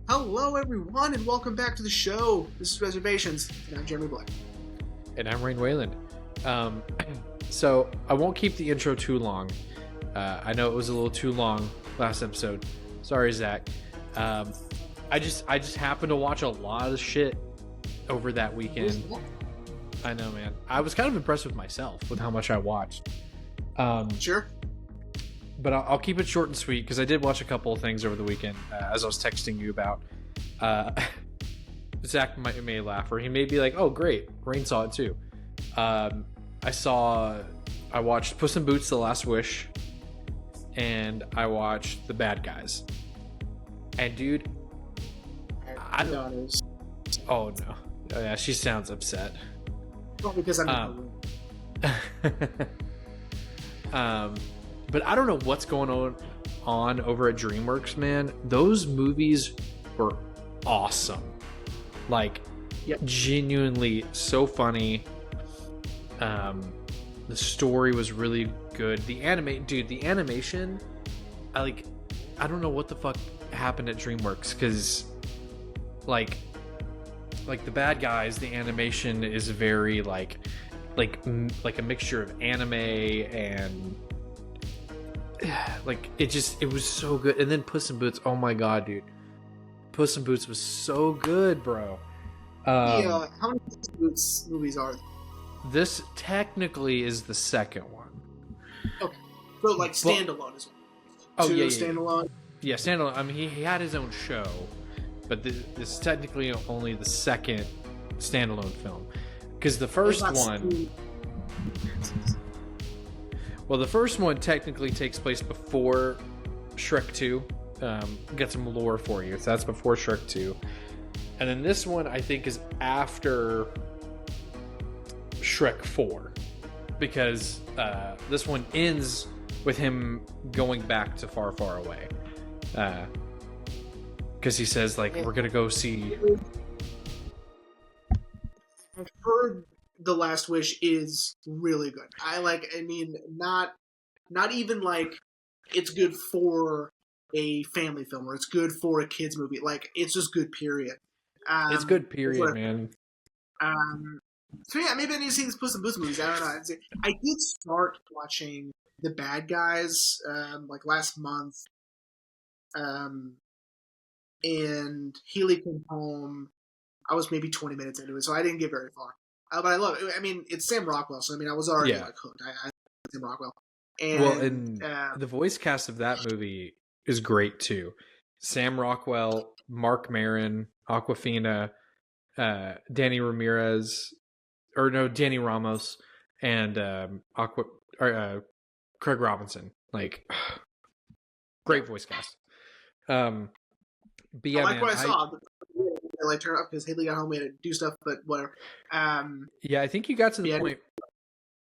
Hello, everyone, and welcome back to the show. This is Reservations, and I'm Jeremy Black. And I'm Rain Wayland. So I won't keep the intro too long. I know it was a little too long last episode. Sorry, Zach. I just happened to watch a lot of shit over that weekend. I know, man. I was kind of impressed with myself with how much I watched. Sure. But I'll keep it short and sweet because I did watch a couple of things over the weekend, as I was texting you about. Zach may laugh, or he may be like, "Oh, great, Rain saw it too." I watched Puss in Boots: The Last Wish, and I watched The Bad Guys. And dude, I don't. Oh no! Oh yeah, she sounds upset. Well, because I'm in the room. But I don't know what's going on over at DreamWorks, man. Those movies were awesome. Like, Yep. Genuinely so funny. The story was really good. The animation, I don't know what the fuck happened at DreamWorks, because like The Bad Guys, the animation is very like a mixture of anime and it was so good. And then Puss in Boots, oh my god, dude, Puss in Boots was so good, bro. How many Puss in Boots movies are there? This technically is the second one. Okay. So, like, standalone as well. Oh, yeah, standalone? Yeah, standalone. I mean, he had his own show, but this is technically only the second standalone film. Because the first one... Well, the first one technically takes place before Shrek 2. Get some lore for you. So that's before Shrek 2. And then this one, I think, is after Shrek 4. Because this one ends with him going back to Far, Far Away. Because he says, like, we're going to go see... I've heard The Last Wish is really good. Not even like it's good for a family film or it's good for a kids movie. Like, it's just good, period. It's good, period, man. So yeah, maybe I need to see these Puss in Boots movies. I don't know. I did start watching The Bad Guys like last month, and Healy came home. I was maybe 20 minutes into it, so I didn't get very far. But I love it. I mean, it's Sam Rockwell, so I mean, I was already like hooked. I love Sam Rockwell. And the voice cast of that movie is great too. Sam Rockwell, Mark Maron, Aquafina, Danny Ramos, and Craig Robinson. Like, great voice cast. But yeah, I like man, what I saw. I like turn up because Haley got home. We had to do stuff, but whatever. Yeah, I think you got to the point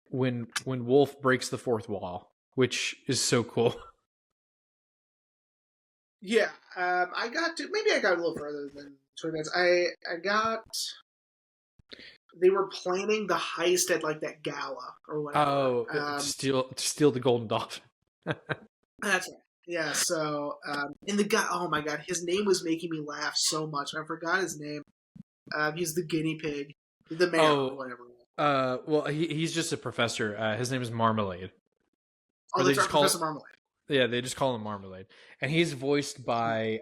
when Wolf breaks the fourth wall, which is so cool. Yeah, I got a little further than 20 minutes. I got. They were planning the heist at like that gala or whatever. Oh, steal the golden dolphin. That's right. Yeah. So, and the guy. Oh my god, his name was making me laugh so much. I forgot his name. He's the guinea pig, the mayor, or whatever. Well, he's just a professor. His name is Marmalade. Oh, they just call Professor Marmalade. Yeah, they just call him Marmalade, and he's voiced by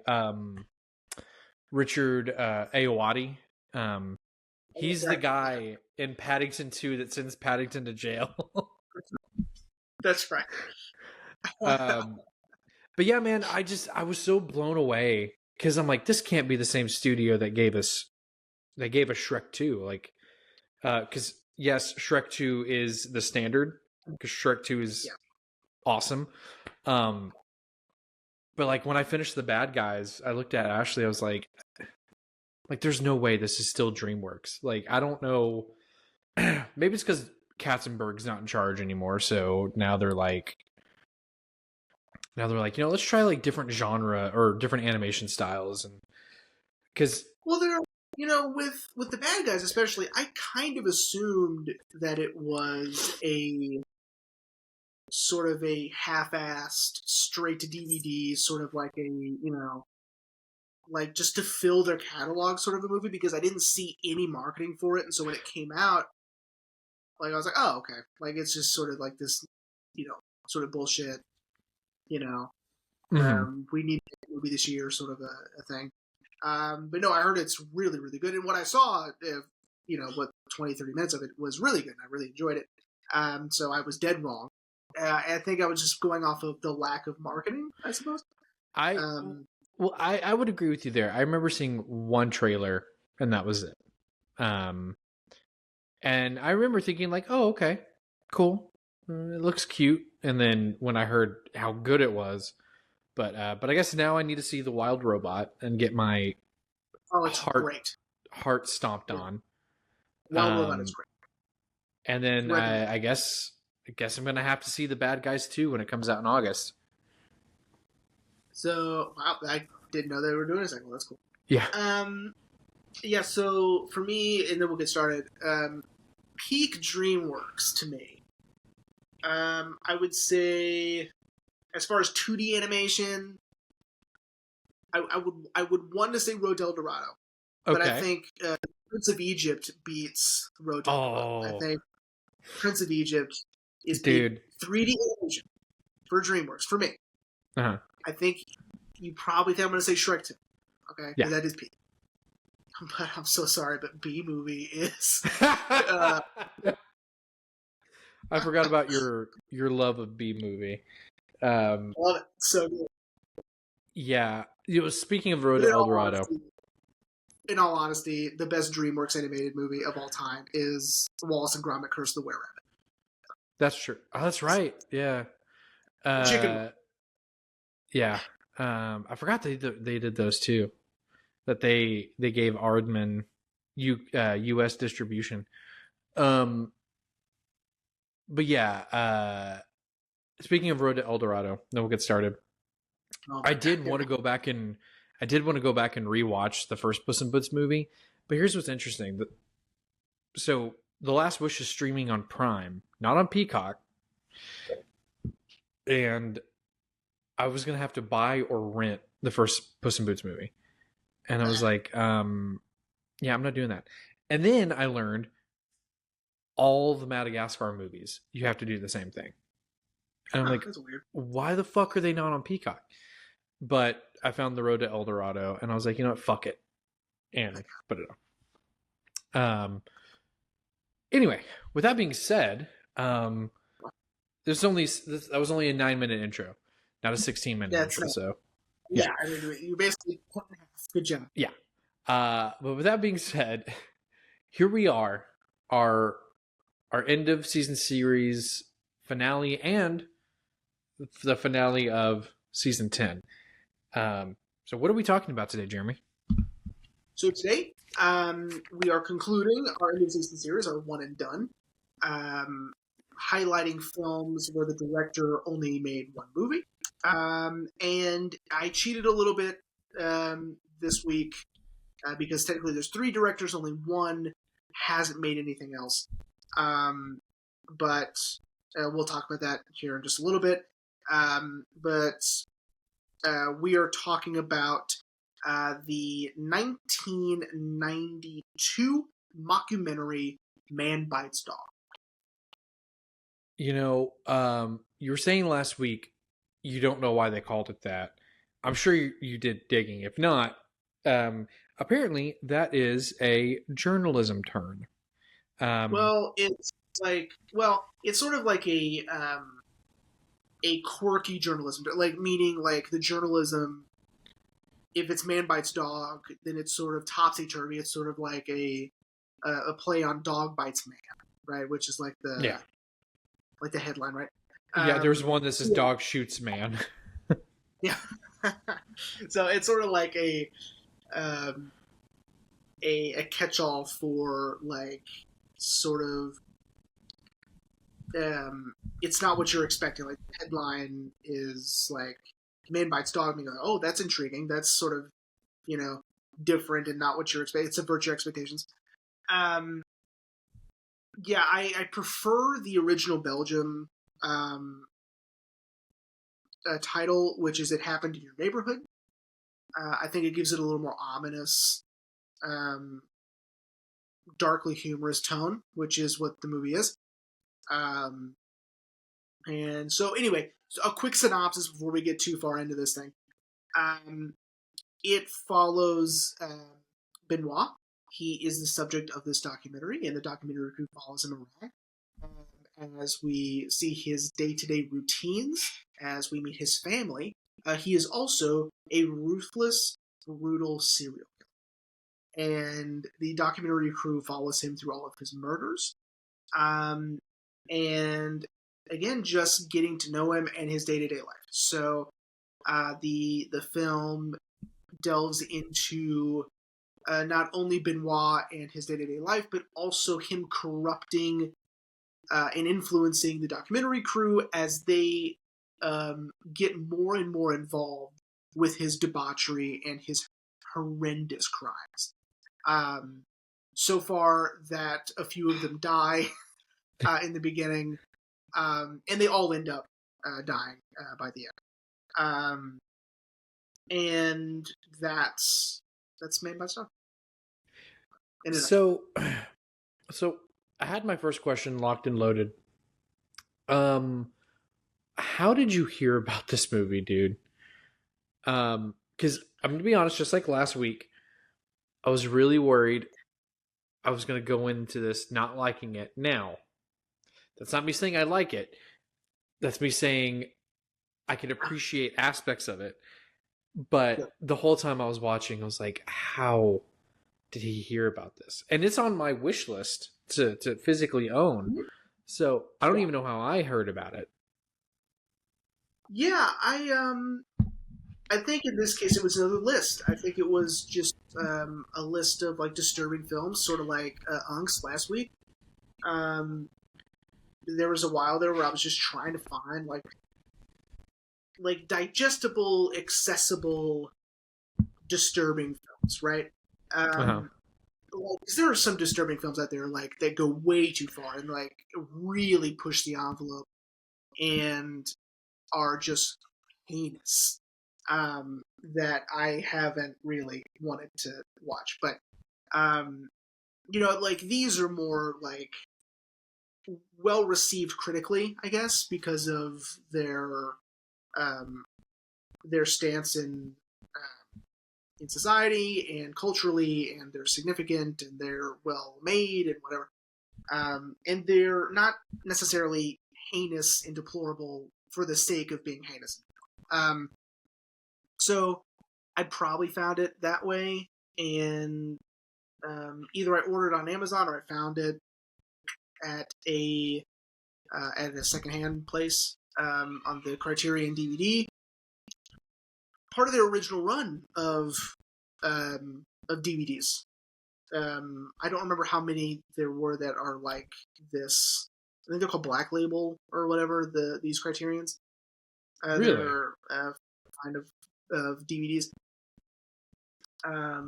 Richard Ayoade. He's the guy in Paddington 2 that sends Paddington to jail. That's right. But yeah, man, I was so blown away because I'm like, this can't be the same studio that gave us Shrek 2. Like, because yes, Shrek 2 is the standard because Shrek 2 is awesome. But like when I finished The Bad Guys, I looked at Ashley. I was like, there's no way this is still DreamWorks. Like, I don't know. Maybe it's because Katzenberg's not in charge anymore. So now they're like, let's try like different genre or different animation styles. And because, well, they're, with The Bad Guys especially, I kind of assumed that it was a sort of a half-assed, straight to DVD, sort of like a, like just to fill their catalog sort of a movie because I didn't see any marketing for it, and so when it came out, like I was like, oh okay, like it's just sort of like this, sort of bullshit, you know, Mm-hmm. we need a movie this year, sort of a thing. But no, I heard it's really, really good. And what I saw, what 20, 30 minutes of it was really good. I really enjoyed it. So I was dead wrong. I think I was just going off of the lack of marketing, I suppose. I Um, well, I would agree with you there. I remember seeing one trailer and that was it. Um, and I remember thinking like, oh, okay, cool, it looks cute. And then when I heard how good it was, but I guess now I need to see the Wild Robot and get my oh, it's heart great. heart stomped Yeah. on. Wild Robot is Um, great. and then Recommend. I guess I'm gonna have to see the Bad Guys 2 when it comes out in August. So, wow, I didn't know they were doing a sequel. That's cool. Yeah. Yeah, so for me, and then we'll get started. Peak DreamWorks to me. I would say, as far as 2D animation, I would want to say Road El Dorado, but I Okay. think Prince of Egypt beats Road El Dorado. I Oh, think Prince of Egypt is peak dude. 3D animation for DreamWorks for me. Uh-huh. I think you probably think I'm going to say Shrek 2, okay? Yeah. Because that is peak. But I'm so sorry, but B movie is. I forgot about your love of B movie. Love it. So good. Yeah. Speaking of Road But to El Dorado, in all honesty, the best DreamWorks animated movie of all time is Wallace and Gromit: Curse of the Were Rabbit. that's true. Oh, that's right. Yeah. Chicken. Yeah. I forgot they did those too. That they gave Aardman U.S. distribution. But yeah. Speaking of Road to El Dorado, then we'll get started. Oh I my did god. want to go back and rewatch the first Puss in Boots movie, but here's what's interesting. So The Last Wish is streaming on Prime, not on Peacock, and I was gonna have to buy or rent the first Puss in Boots movie, and I was like, yeah, I'm not doing that. And then I learned all the Madagascar movies, you have to do the same thing, and I'm like, That's weird. why the fuck are they not on Peacock? But I found The Road to El Dorado, and I was like, you know what, fuck it, and put it on. Anyway, with that being said, that was only a 9-minute intro, not a 16-minute intro. So yeah, I mean, you basically good job. Yeah. But with that being said, here we are, our end of season series finale and the finale of season 10. So what are we talking about today, Jeremy? So today, we are concluding our end of season series, our one and done, highlighting films where the director only made one movie. And I cheated a little bit this week because technically there's 3 directors, only one hasn't made anything else. But we'll talk about that here in just a little bit. But we are talking about the 1992 mockumentary Man Bites Dog. You know, you were saying last week you don't know why they called it that. I'm sure you did digging. If not, apparently that is a journalism term. Well, it's sort of like a quirky journalism, like meaning like the journalism. If it's Man Bites Dog, then it's sort of topsy turvy. It's sort of like a play on Dog Bites Man, right? Which is like the headline, right? Yeah, there's one that says Dog Shoots Man. Yeah. So it's sort of like a catch-all for like sort of it's not what you're expecting. Like the headline is like Man Bites Dog, and you go, oh, that's intriguing. That's sort of different and not what you're expecting. It subverts your expectations. Yeah, I prefer the original Belgium title, which is It Happened in Your Neighborhood. I think it gives it a little more ominous, um, darkly humorous tone, which is what the movie is. Um, and so, anyway, so a quick synopsis before we get too far into this thing. Um, it follows Benoit. He is the subject of this documentary, and the documentary crew follows him around as we see his day-to-day routines, as we meet his family. He is also a ruthless, brutal serial killer, and the documentary crew follows him through all of his murders. Um, and again, just getting to know him and his day-to-day life. So the film delves into not only Benoit and his day-to-day life, but also him corrupting and influencing the documentary crew as they get more and more involved with his debauchery and his horrendous crimes. So far that a few of them die in the beginning, and they all end up dying by the end. And that's made my stuff. So I had my first question locked and loaded. How did you hear about this movie, dude? Because I'm gonna be honest, just like last week, I was really worried I was gonna go into this not liking it. Now, that's not me saying I like it. That's me saying I can appreciate aspects of it. But the whole time I was watching, I was like, how did he hear about this? And it's on my wish list to physically own. So I don't even know how I heard about it. Yeah, I think in this case it was another list. I think it was just a list of like disturbing films, sort of like Unks last week. There was a while there where I was just trying to find like digestible, accessible, disturbing films, right? Because there are some disturbing films out there like that go way too far and like really push the envelope and are just heinous, that I haven't really wanted to watch. But like these are more like well received critically, I guess, because of their stance in society and culturally, and they're significant and they're well made and whatever. And they're not necessarily heinous and deplorable for the sake of being heinous. So I probably found it that way, and either I ordered on Amazon or I found it at a secondhand place on the Criterion DVD. Part of their original run of DVDs. I don't remember how many there were that are like this. I think they're called Black Label or whatever. These Criterions. Really? They're kind of DVDs. I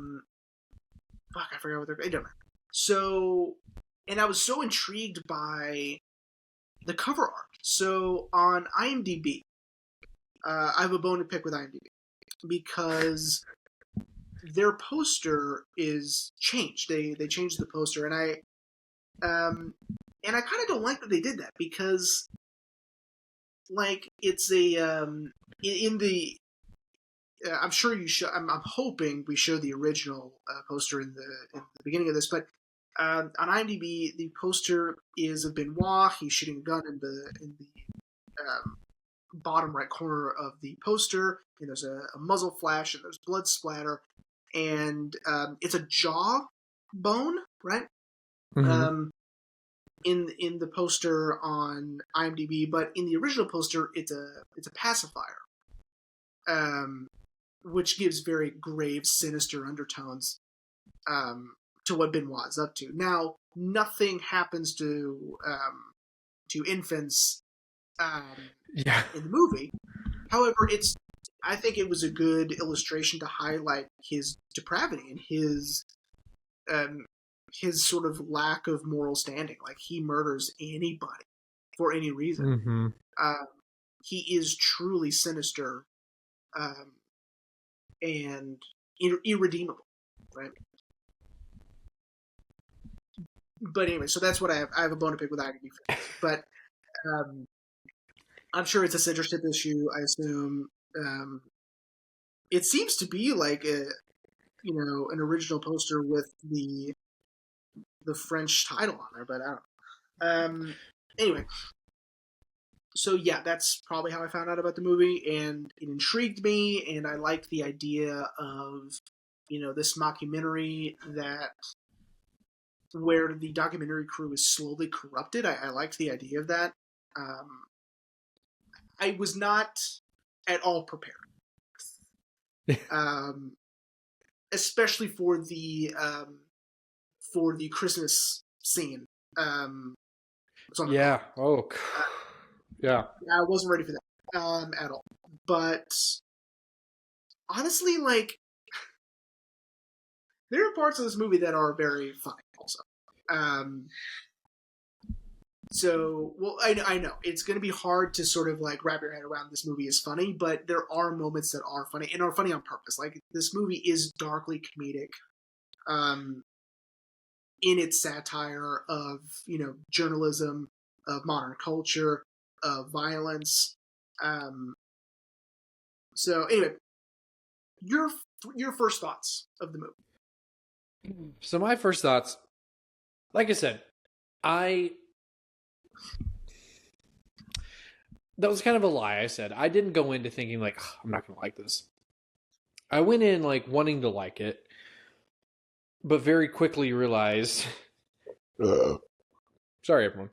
forgot what they're. It don't matter. So, and I was so intrigued by the cover art. So on IMDb, I have a bone to pick with IMDb because their poster is changed. They changed the poster, and I kind of don't like that they did that because, like, it's a in the. I'm sure you show. I'm hoping we show the original poster in the beginning of this, but on IMDb, the poster is of Benoit. He's shooting a gun in the bottom right corner of the poster, and there's a muzzle flash, and there's blood splatter, and it's a jaw bone, right? Mm-hmm. In the poster on IMDb, but in the original poster, it's a pacifier, which gives very grave, sinister undertones to what Benoit is up to. Now, nothing happens to infants in the movie. However, I think it was a good illustration to highlight his depravity and his sort of lack of moral standing. Like, he murders anybody for any reason. Mm-hmm. He is truly sinister, and irredeemable, right? But anyway, so that's what I have. I have a bone to pick with IMDb fans, but I'm sure it's a censorship issue. I assume it seems to be like an original poster with the French title on there, but I don't know. Anyway, so yeah, that's probably how I found out about the movie, and it intrigued me, and I liked the idea of this mockumentary that where the documentary crew is slowly corrupted. I liked the idea of that. I was not at all prepared, especially for the Christmas scene. Yeah. Oh. Yeah. I wasn't ready for that at all. But honestly, like, there are parts of this movie that are very funny also. So, well, I know it's going to be hard to sort of like wrap your head around this movie is funny, but there are moments that are funny and are funny on purpose. Like, this movie is darkly comedic in its satire of, journalism, of modern culture, of violence. So anyway, your first thoughts of the movie. So my first thoughts, like I said, that was kind of a lie. I said I didn't go into thinking like, oh, I'm not going to like this. I went in like wanting to like it, but very quickly realized. Sorry, everyone.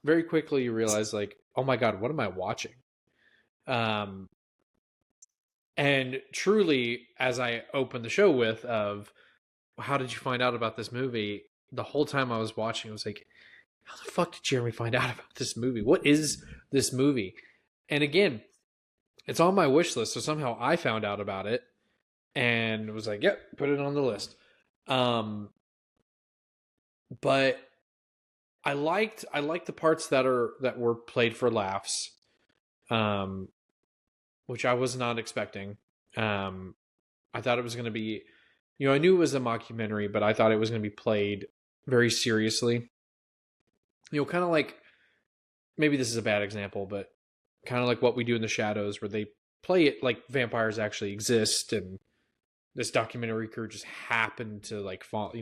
Very quickly realized like, oh my God, what am I watching? And truly, as I opened the show with of, how did you find out about this movie? The whole time I was watching, I was like, how the fuck did Jeremy find out about this movie? What is this movie? And again, it's on my wish list. So somehow I found out about it and was like, yep, put it on the list. But I liked the parts that were played for laughs, which I was not expecting. I thought it was going to be, I knew it was a mockumentary, but I thought it was going to be played very seriously. Kind of like, maybe this is a bad example, but kind of like What We Do in the Shadows, where they play it like vampires actually exist, and this documentary crew just happened to like fall,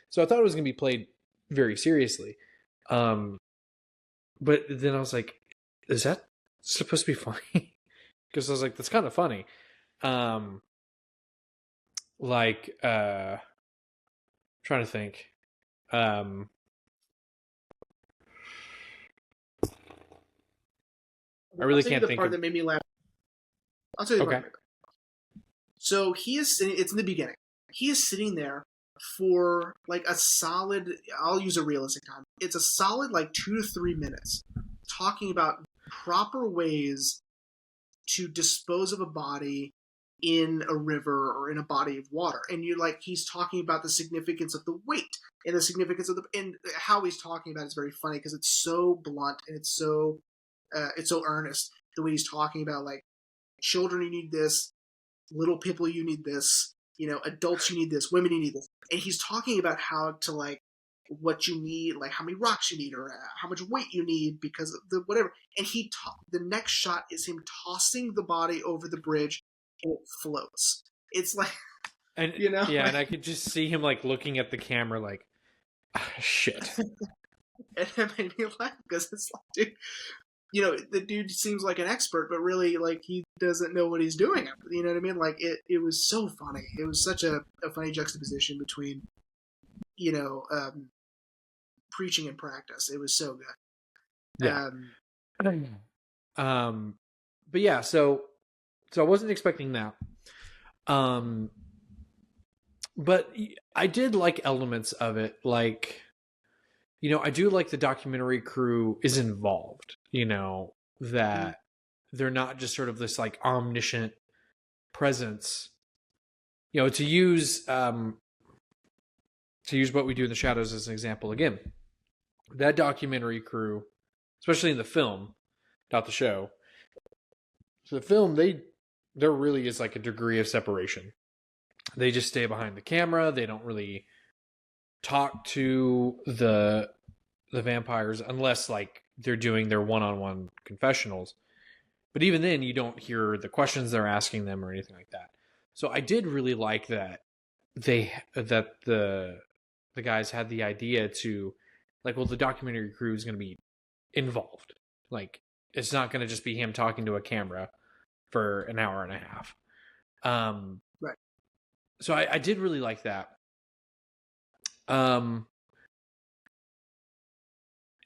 So I thought it was going to be played very seriously. But then I was like, is that supposed to be funny? Because I was like, that's kind of funny. Trying to think. I really can't think. The part that made me laugh. I'll tell you the part. So he is sitting. It's in the beginning. He is sitting there for like a solid. I'll use a realistic time. It's a solid like 2 to 3 minutes, talking about proper ways to dispose of a body in a river or in a body of water. And he's talking about the significance of the weight and the significance of and how he's talking about it is very funny because it's so blunt and it's so earnest. The way he's talking about like, children, you need this, little people, you need this, adults, you need this, women, you need this. And he's talking about how to like, what you need, like how many rocks you need or how much weight you need because of the whatever. And the next shot is him tossing the body over the bridge and it floats. It's like, and yeah, and I could just see him like looking at the camera like, shit. And it made me laugh because it's like, dude, the dude seems like an expert, but really like he doesn't know what he's doing. You know what I mean? Like it was so funny. It was such a funny juxtaposition between, preaching and practice. It was so good. Yeah. But yeah, so I wasn't expecting that. But I did like elements of it. Like, I do like the documentary crew is involved, that they're not just sort of this like omniscient presence, to use What We Do in the Shadows as an example again. That documentary crew, especially in the film, not the show. So the film, they there really is like a degree of separation. They just stay behind the camera. They don't really talk to the vampires unless like they're doing their one-on-one confessionals. But even then, you don't hear the questions they're asking them or anything like that. So I did really like that the guys had the idea to like, well, the documentary crew is going to be involved. Like, it's not going to just be him talking to a camera for an hour and a half. Right. So I did really like that.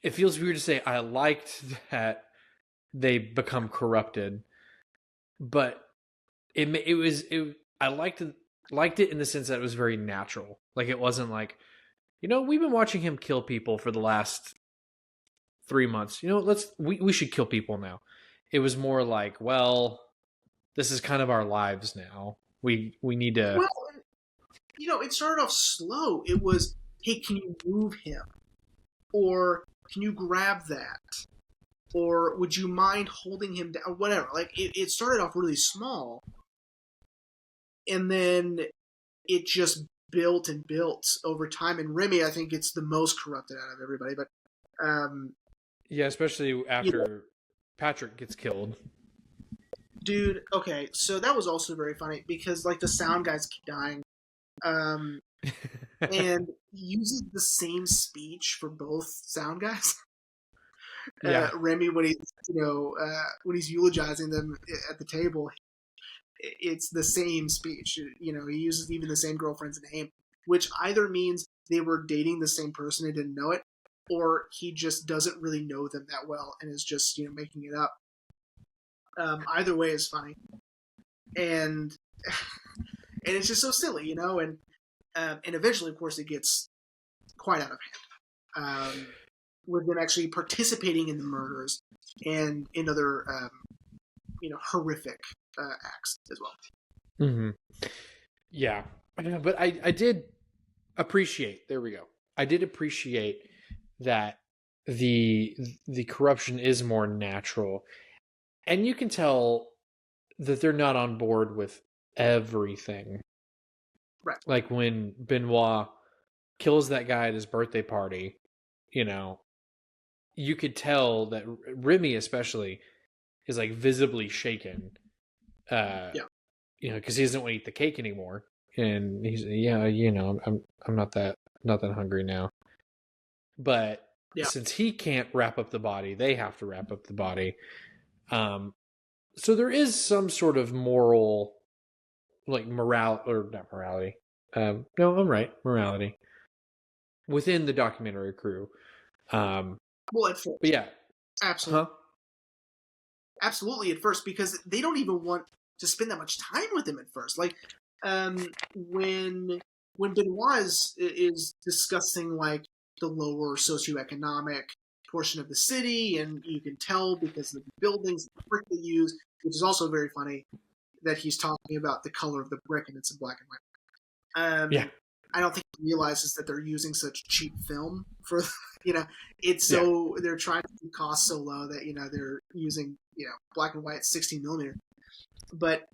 It feels weird to say I liked that they become corrupted, but I liked it in the sense that it was very natural. Like, it wasn't like, we've been watching him kill people for the last 3 months. We should kill people now. It was more like, well, this is kind of our lives now. We need to. Well, it started off slow. It was, hey, can you move him? Or can you grab that? Or would you mind holding him down? Or whatever. Like, it started off really small. And then it just built and built over time. And Remy, I think, it's the most corrupted out of everybody. But yeah, especially after Patrick gets killed. Dude, okay, so that was also very funny because like the sound guys keep dying, and he uses the same speech for both sound guys. Yeah. Remy, when he's eulogizing them at the table, it's the same speech. He uses even the same girlfriend's name, which either means they were dating the same person and didn't know it, or he just doesn't really know them that well and is just making it up. Either way is funny, and it's just so silly, and eventually, of course, it gets quite out of hand, with them actually participating in the murders and in other, horrific acts as well. Mm-hmm. Yeah, but I did appreciate. There we go. I did appreciate that the corruption is more natural. And you can tell that they're not on board with everything. Right. Like when Benoit kills that guy at his birthday party, you could tell that Remy especially is like visibly shaken. Because he doesn't want to eat the cake anymore. And he's, I'm not that hungry now. But since he can't wrap up the body, they have to wrap up the body. So there is some sort of moral, like not morality. No, I'm right, morality within the documentary crew. Well, at first, but yeah, absolutely, absolutely at first, because they don't even want to spend that much time with him at first. Like, when Benoit is discussing like the lower socioeconomic portion of the city, and you can tell because of the buildings, the brick they use, which is also very funny that he's talking about the color of the brick and it's in black and white. I don't think he realizes that they're using such cheap film for, it's so they're trying to keep costs so low that they're using black and white 16 millimeter, but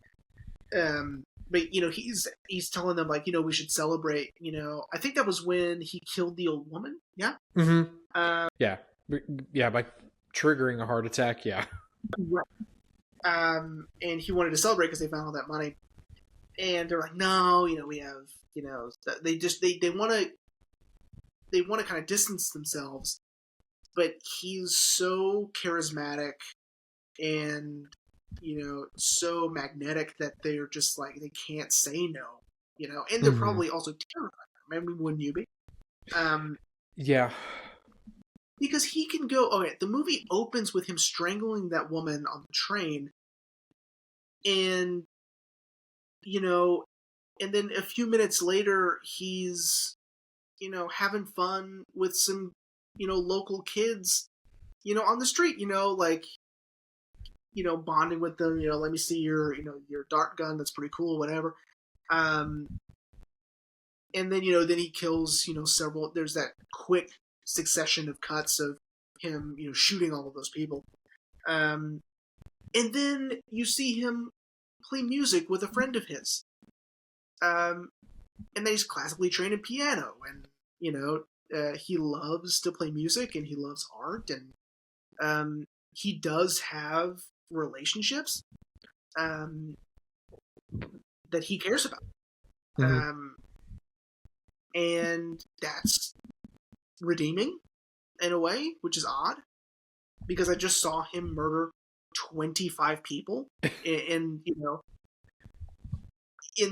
he's telling them like we should celebrate. I think that was when he killed the old woman. Yeah. Mm-hmm. Yeah, by triggering a heart attack. Yeah. Right. And he wanted to celebrate because they found all that money, and they're like, no, we have, they want to kind of distance themselves, but he's so charismatic and so magnetic that they're just like they can't say no, and they're probably also terrified. I mean, wouldn't you be? Yeah. Because he can go. Okay, the movie opens with him strangling that woman on the train, and and then a few minutes later, he's having fun with some local kids, on the street, like bonding with them. Let me see your dart gun. That's pretty cool. Whatever. And then then he kills several. There's that quick succession of cuts of him, shooting all of those people. And then you see him play music with a friend of his. And then he's classically trained in piano, and he loves to play music and he loves art, and he does have relationships that he cares about. Mm-hmm. And that's redeeming in a way, which is odd, because I just saw him murder 25 people in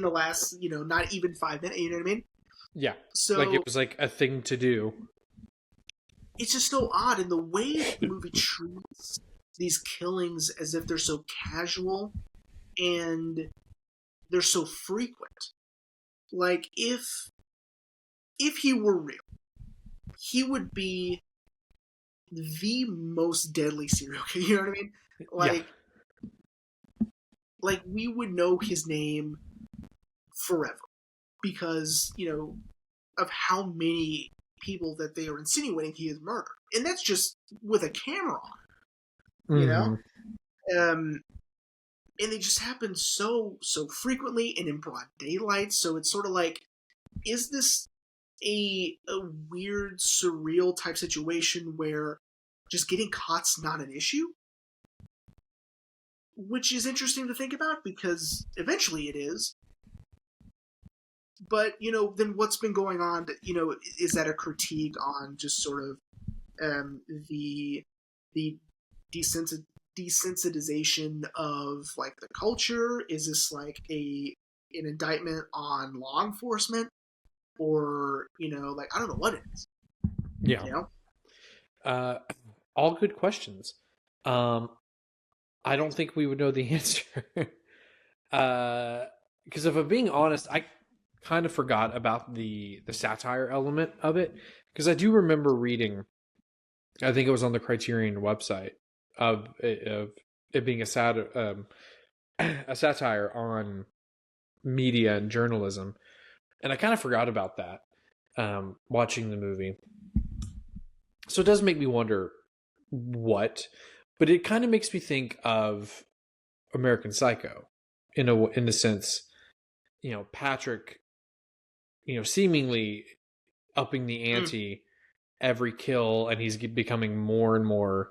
the last, not even 5 minutes, you know what I mean? Yeah. So Like it was like a thing to do. it's just so odd in the way the movie treats these killings as if they're so casual and they're so frequent. Like if he were real, he would be the most deadly serial killer. You know what I mean? Like we would know his name forever because of how many people that they are insinuating he has murdered, and that's just with a camera on, and they just happen so frequently and in broad daylight. So it's sort of like, is this a weird, surreal type situation where just getting caught's not an issue? Which is interesting to think about because eventually it is. But, then what's been going on, is that a critique on just sort of the desensitization of, like, the culture? Is this, like, an indictment on law enforcement? Or, like, I don't know what it is. Yeah. All good questions. I don't think we would know the answer. Because if I'm being honest, I kind of forgot about the satire element of it. Because I do remember reading, I think it was on the Criterion website, of it being a satire on media and journalism. And I kind of forgot about that watching the movie. So it does make me wonder but it kind of makes me think of American Psycho in the sense, Patrick, seemingly upping the ante every kill, and he's becoming more and more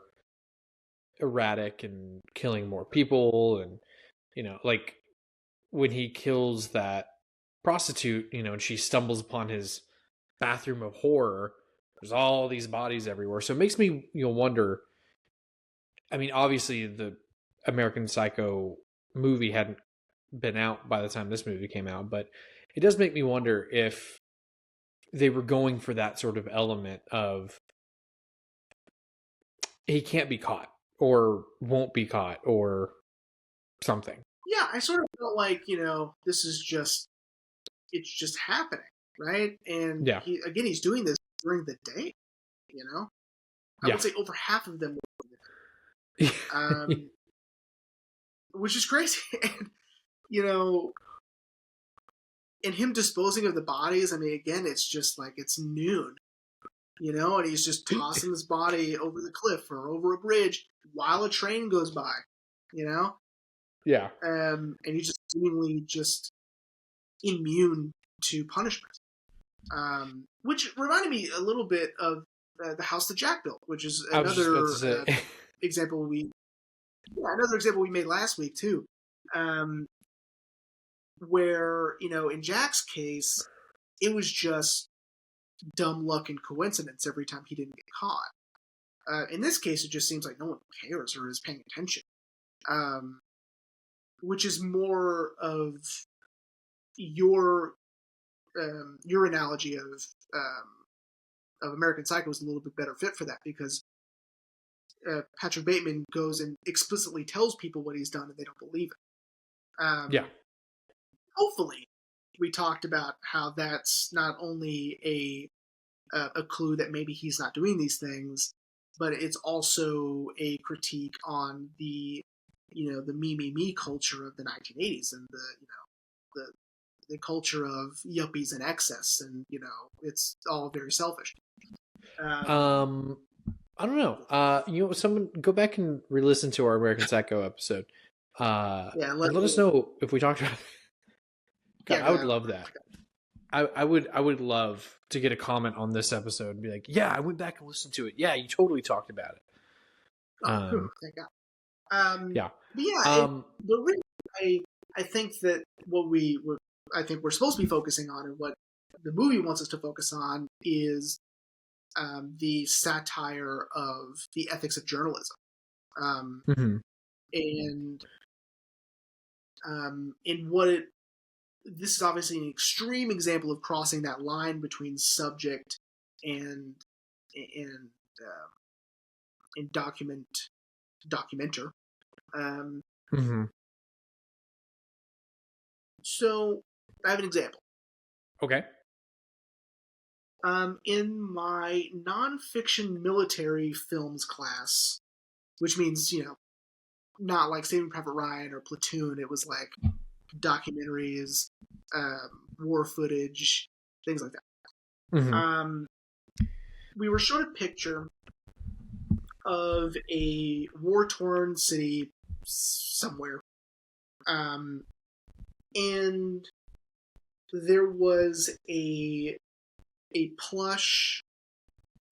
erratic and killing more people, and like when he kills that prostitute, and she stumbles upon his bathroom of horror, there's all these bodies everywhere. So it makes me wonder. I mean, obviously the American Psycho movie hadn't been out by the time this movie came out, but it does make me wonder if they were going for that sort of element of he can't be caught or won't be caught or something. Yeah, I sort of felt like, this is it's just happening, right? And Yeah. he's doing this during the day, I would say over half of them were which is crazy. And, and him disposing of the bodies, I mean, again, it's just like it's noon, and he's just tossing his body over the cliff or over a bridge while a train goes by, Yeah. And he's just seemingly just immune to punishment. Which reminded me a little bit of the house that Jack built, which is another example we made last week too, where in Jack's case it was just dumb luck and coincidence every time he didn't get caught. In this case, it just seems like no one cares or is paying attention, which is more of your analogy of American Psycho is a little bit better fit for that, because Patrick Bateman goes and explicitly tells people what he's done and they don't believe it. Yeah. Hopefully, we talked about how that's not only a clue that maybe he's not doing these things, but it's also a critique on the the me culture of the 1980s and the culture of yuppies and excess, and it's all very selfish. I don't know. Someone go back and re-listen to our American Psycho episode. Yeah, And let us know if we talked about it. God, yeah. I would love that. I would love to get a comment on this episode and be like, yeah, I went back and listened to it. Yeah, you totally talked about it. Oh, thank God. Yeah. But yeah, the reason I think that I think we're supposed to be focusing on, and what the movie wants us to focus on, is the satire of the ethics of journalism, Mm-hmm. and in what it. This is obviously an extreme example of crossing that line between subject and and and documenter. Um, Mm-hmm. so I have an example. Okay. In my nonfiction military films class, which means, not like Saving Private Ryan or Platoon, it was like documentaries, war footage, things like that. Mm-hmm. We were shown a picture of a war-torn city somewhere, and there was a plush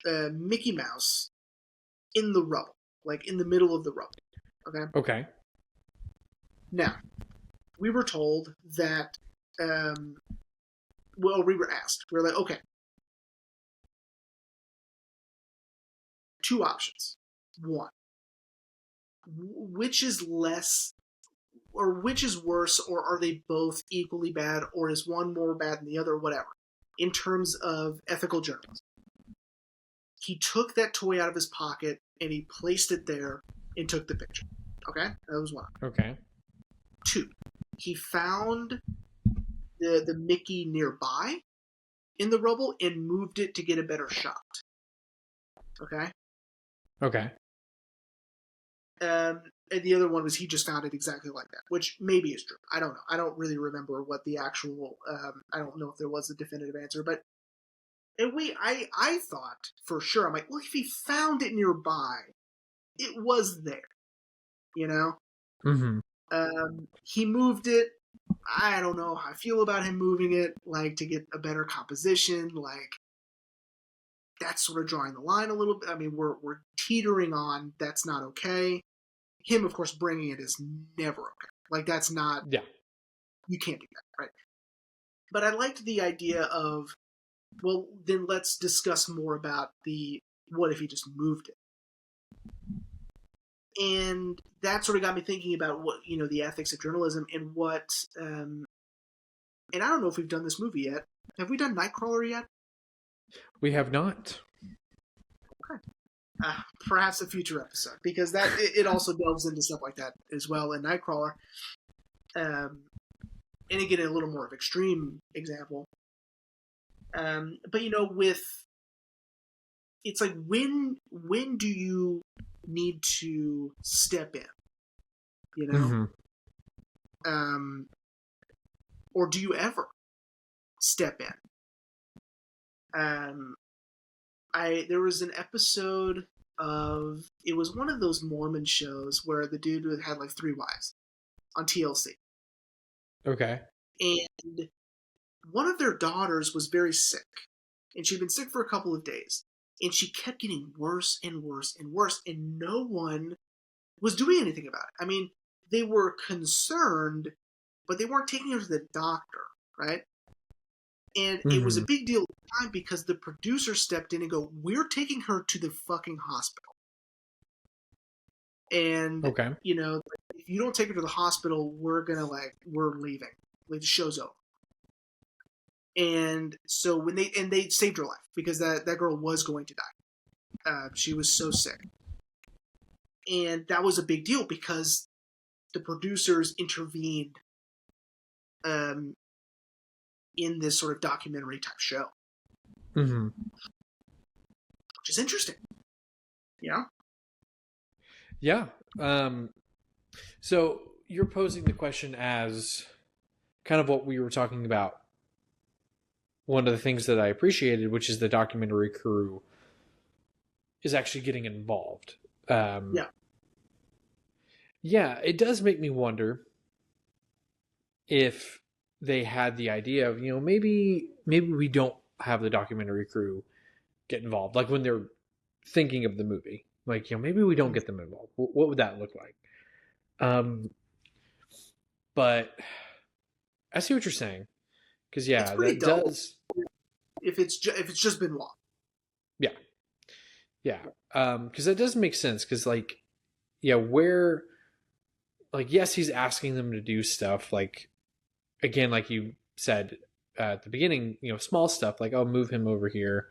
Mickey Mouse in the rubble, like in the middle of the rubble. Okay. Okay. Now, we were told that. Well, we were asked. We were like, okay, two options. One, which is less, or which is worse, or are they both equally bad, or is one more bad than the other, whatever, in terms of ethical journalism? He took that toy out of his pocket and he placed it there and took the picture. Okay? That was one. Okay. Two, he found the Mickey nearby in the rubble and moved it to get a better shot. Okay? Okay. And the other one was he just found it exactly like that, which maybe is true. I don't know. I don't really remember what the actual. I don't know if there was a definitive answer, but I thought for sure. I'm like, well, if he found it nearby, it was there. You know. Mm-hmm. He moved it. I don't know how I feel about him moving it, like to get a better composition. Like that's sort of drawing the line a little bit. I mean, we're teetering on that's not okay. Him, of course, bringing it is never okay. Like that's not. Yeah. You can't do that, right? But I liked the idea of, well, then let's discuss more about the what if he just moved it, and that sort of got me thinking about what the ethics of journalism and what. And I don't know if we've done this movie yet. Have we done Nightcrawler yet? We have not. Okay. Perhaps a future episode, because that it also delves into stuff like that as well in Nightcrawler. And again, a little more of extreme example. But with it's like when do you need to step in? Mm-hmm. Or do you ever step in? There was an episode of, it was one of those Mormon shows where the dude had like 3 wives on TLC. Okay. And one of their daughters was very sick, and she'd been sick for a couple of days, and she kept getting worse and worse and worse, and no one was doing anything about it. I mean, they were concerned, but they weren't taking her to the doctor, right? And it was a big deal at the time because the producer stepped in and go, we're taking her to the fucking hospital. And, okay. If you don't take her to the hospital, we're leaving. Like, the show's over. And so they saved her life because that girl was going to die. She was so sick. And that was a big deal because the producers intervened in this sort of documentary type show. Mm-hmm. Which is interesting. Yeah. So you're posing the question as kind of what we were talking about. One of the things that I appreciated, which is the documentary crew is actually getting involved. Yeah. Yeah, it does make me wonder if they had the idea of, maybe we don't have the documentary crew get involved, like when they're thinking of the movie, like, maybe we don't get them involved. What would that look like? um but I see what you're saying, because It's yeah, pretty that dull does. if it's just Benoit. Yeah, yeah. Because that does make sense, because like, yeah, where, like, yes, he's asking them to do stuff, like, again, like you said at the beginning, small stuff like, oh, move him over here,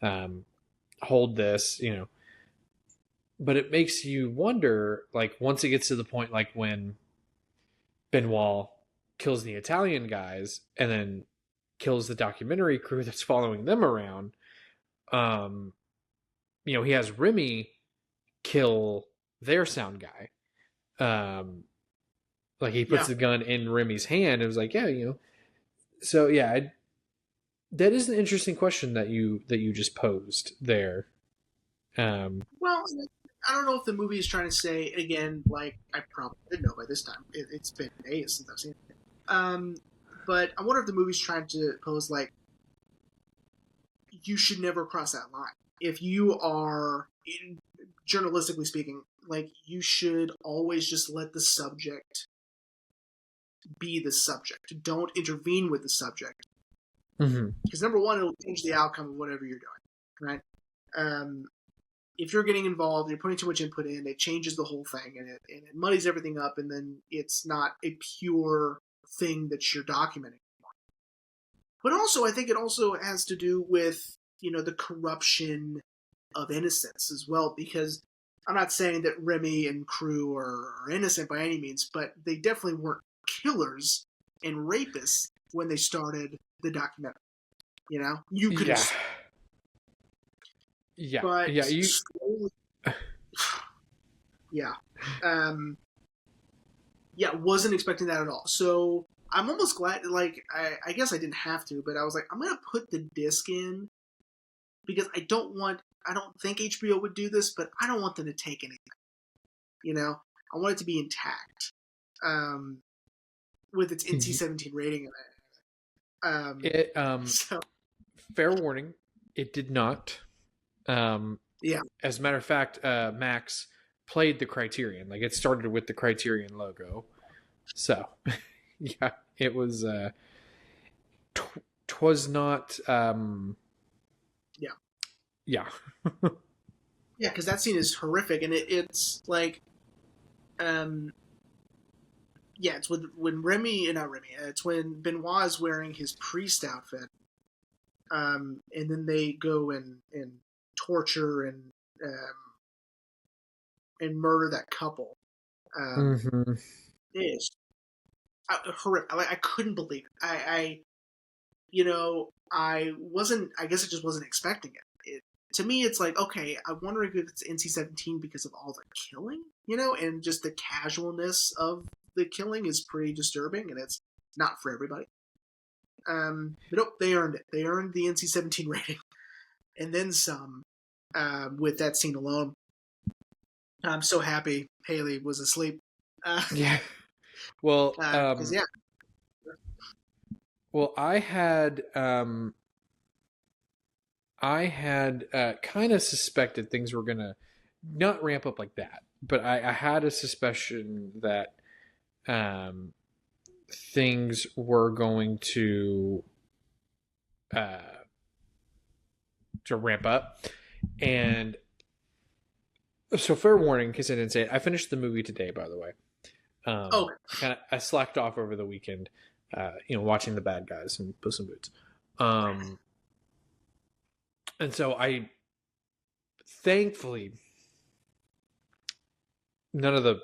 um, hold this, but it makes you wonder, like, once it gets to the point, like when Benoit kills the Italian guys and then kills the documentary crew that's following them around, um, he has Remy kill their sound guy. Like, he puts Yeah. the gun in Remy's hand. It was like, yeah, so yeah, that is an interesting question that you just posed there. Well, I don't know if the movie is trying to say again. Like I probably did know by this time. It's been days since I've seen it. Um, but I wonder if the movie's trying to pose like you should never cross that line. If you are, journalistically speaking, like you should always just let the subject be the subject. Don't intervene with the subject. Mm-hmm. Because number one, it'll change the outcome of whatever you're doing, right? If you're getting involved, you're putting too much input in, it changes the whole thing, and it muddies everything up, and then it's not a pure thing that you're documenting. But also, I think it also has to do with, the corruption of innocence as well, because I'm not saying that Remy and crew are innocent by any means, but they definitely weren't killers and rapists when they started the documentary. You could Yeah, have, yeah, but yeah. slowly, yeah, yeah, wasn't expecting that at all. So I'm almost glad. Like, I guess I didn't have to, but I was like, I'm gonna put the disc in because I don't think HBO would do this, but I don't want them to take anything. I want it to be intact, with its NC-17 rating in it. It So Fair warning, it did not. yeah, As a matter of fact, Max played the Criterion. Like, it started with the Criterion logo. So, yeah, it was. Twas not. yeah, Yeah. yeah, because that scene is horrific, and it's like, um, yeah, it's when Remy, not Remy, it's when Benoit is wearing his priest outfit, and then they go and torture and murder that couple. Mm-hmm. It's horrific. I couldn't believe it. I wasn't. I guess I just wasn't expecting it. To me, it's like, okay, I wonder if it's NC-17 because of all the killing, and just the casualness of the killing is pretty disturbing, and it's not for everybody. But nope, they earned it. They earned the NC-17 rating, and then some, with that scene alone. I'm so happy Haley was asleep. Yeah. Well, Because yeah, well, I had kind of suspected things were gonna not ramp up like that, but I had a suspicion that um, things were going uh, to ramp up. And so, fair warning, in case I didn't say it, I finished the movie today, by the way. I slacked off over the weekend, watching The Bad Guys and Puss in Boots. And so I, thankfully, none of the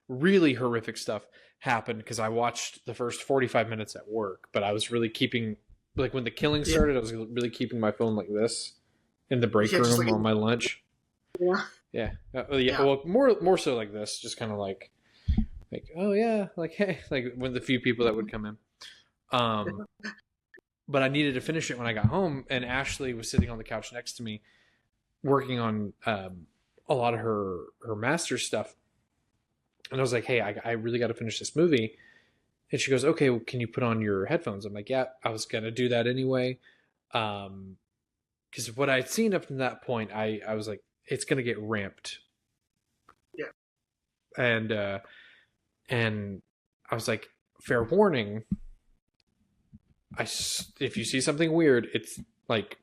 really horrific stuff happened, because I watched the first 45 minutes at work, but I was really keeping, like, when the killing started, I was really keeping my phone like this in the break room on my lunch. Yeah. Yeah. Well, more so like this, just kind of like, oh yeah, like, hey, like when the few people that would come in. But I needed to finish it when I got home, and Ashley was sitting on the couch next to me, working on a lot of her master's stuff. And I was like, hey, I really got to finish this movie. And she goes, okay, well, can you put on your headphones? I'm like, yeah, I was going to do that anyway. Because what I'd seen up to that point, I was like, it's going to get ramped. Yeah. And I was like, fair warning. If you see something weird, it's like,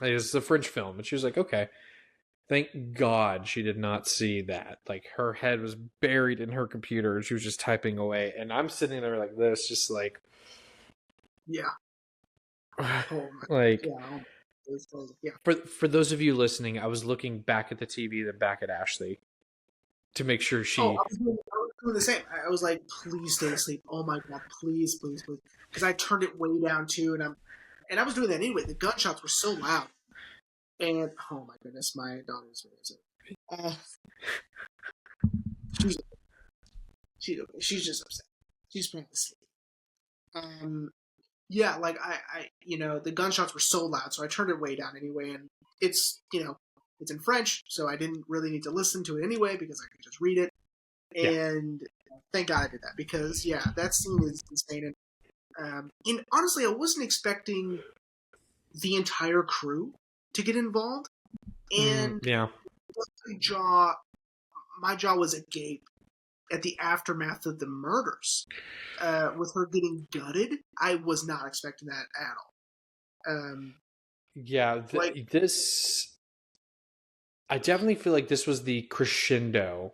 it's a French film. And she was like, okay. Thank God she did not see that. Like, her head was buried in her computer and she was just typing away. And I'm sitting there like this, just like, yeah. Oh my. Like, yeah. Yeah. For those of you listening, I was looking back at the TV, then back at Ashley to make sure she. Oh, I was doing the same. I was like, please stay asleep. Oh my God, please, please, please. Because I turned it way down too, and I was doing that anyway. The gunshots were so loud. And oh my goodness, my daughter's she's just upset. She's praying to sleep. Yeah, like I the gunshots were so loud, so I turned it way down anyway, and it's it's in French, so I didn't really need to listen to it anyway because I could just read it. And thank God I did that, because that scene is insane. And honestly, I wasn't expecting the entire crew to get involved. And my jaw was agape at the aftermath of the murders. With her getting gutted, I was not expecting that at all. This, I definitely feel like this was the crescendo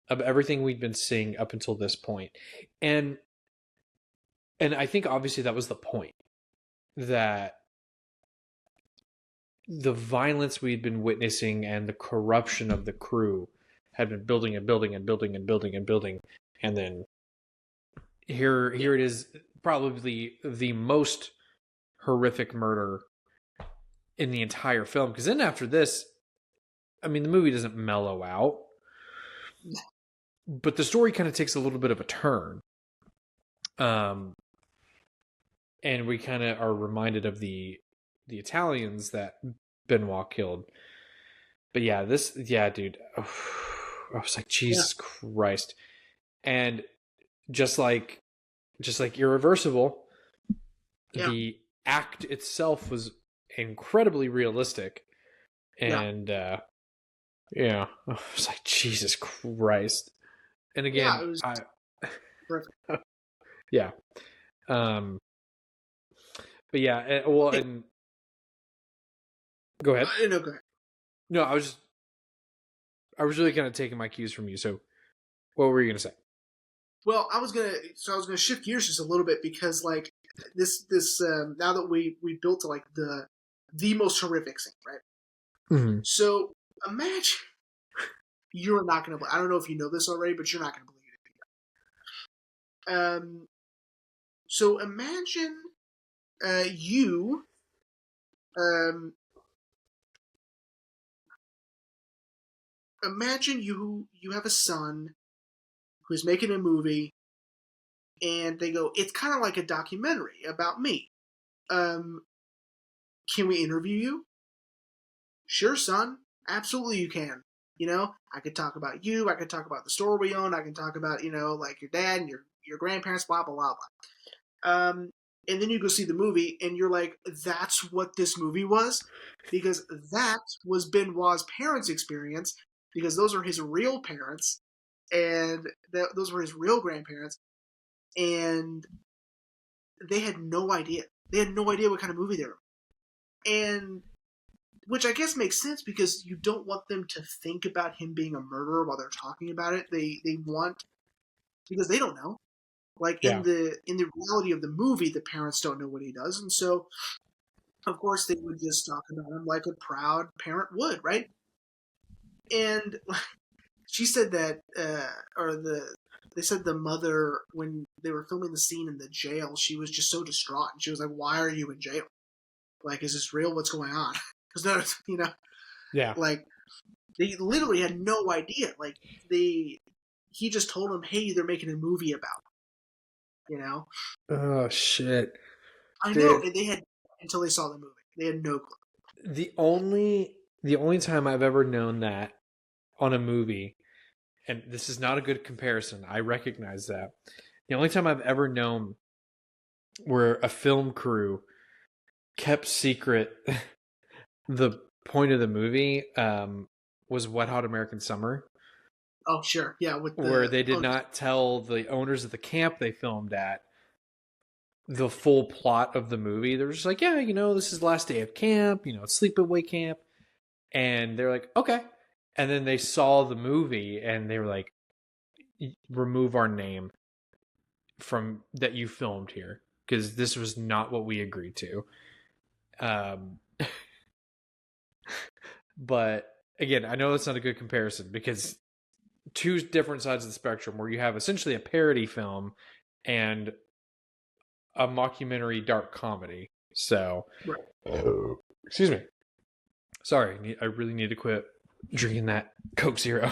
of everything we'd been seeing up until this point. And I think obviously that was the point, that the violence we'd been witnessing and the corruption of the crew had been building and building and building and building and building. And then here it is, probably the most horrific murder in the entire film. Because then after this, I mean, the movie doesn't mellow out, but the story kind of takes a little bit of a turn. And we kind of are reminded of the Italians that Benoit killed. But dude, I was like, Jesus Christ. And just like Irreversible, the act itself was incredibly realistic. And I was like, Jesus Christ. And again, it was perfect. But and go ahead. No, go ahead. No, I was really kind of taking my cues from you. So, what were you gonna say? Well, I was gonna shift gears just a little bit, because like this now that we built to like the most horrific scene, right? Mm-hmm. So imagine, you're not gonna. I don't know if you know this already, but you're not gonna believe it. So imagine you imagine you have a son who's making a movie, and they go, it's kind of like a documentary about me. Can we interview you? Sure, son. Absolutely you can. I could talk about you. I could talk about the store we own. I can talk about, like your dad and your grandparents, blah, blah, blah, blah. And then you go see the movie, and you're like, that's what this movie was? Because that was Benoit's parents' experience, because those are his real parents, and those were his real grandparents, and they had no idea. They had no idea what kind of movie they were. And which I guess makes sense, because you don't want them to think about him being a murderer while they're talking about it. They want, because they don't know. Like in the reality of the movie, the parents don't know what he does, and so of course they would just talk about him like a proud parent would, right? And she said that, they said the mother, when they were filming the scene in the jail, she was just so distraught, and she was like, "Why are you in jail? Like, is this real? What's going on?" Because like they literally had no idea. Like he just told them, "Hey, they're making a movie about." Oh shit! I know, and they had, until they saw the movie, they had no clue. The only time I've ever known that on a movie and this is not a good comparison. I recognize that. The only time I've ever known where a film crew kept secret the point of the movie was Wet Hot American Summer. Oh, sure. Yeah. Where they did not tell the owners of the camp they filmed at the full plot of the movie. They were just like, yeah, this is the last day of camp, it's sleepaway camp. And they're like, okay. And then they saw the movie and they were like, remove our name from that you filmed here, because this was not what we agreed to. But again, I know that's not a good comparison, because two different sides of the spectrum where you have essentially a parody film and a mockumentary dark comedy. So, right. Excuse me. Sorry, I really need to quit drinking that Coke Zero.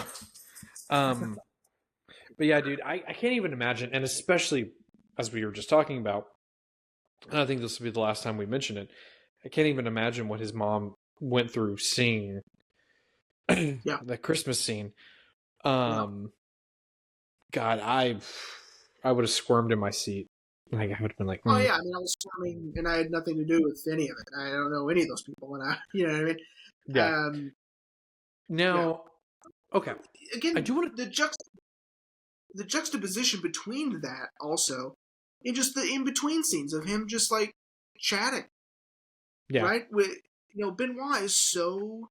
But yeah, dude, I can't even imagine, and especially as we were just talking about, and I think this will be the last time we mention it, I can't even imagine what his mom went through seeing that Christmas scene. God, I would have squirmed in my seat. Like, I would have been like, oh yeah, I mean, I was squirming, and I had nothing to do with any of it. I don't know any of those people, and you know what I mean? Yeah. Now, okay. Again, I do want the juxtaposition between that also, and just the in between scenes of him just like chatting. Yeah. Right. With Benoit is so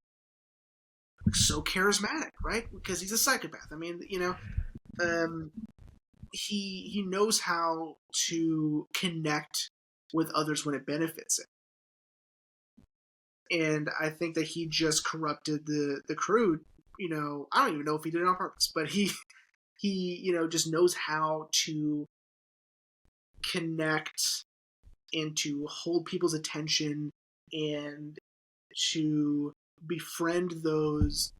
charismatic, right? Because he's a psychopath. I mean, he knows how to connect with others when it benefits him. And I think that he just corrupted the crew. I don't even know if he did it on purpose, but he just knows how to connect and to hold people's attention and to befriend those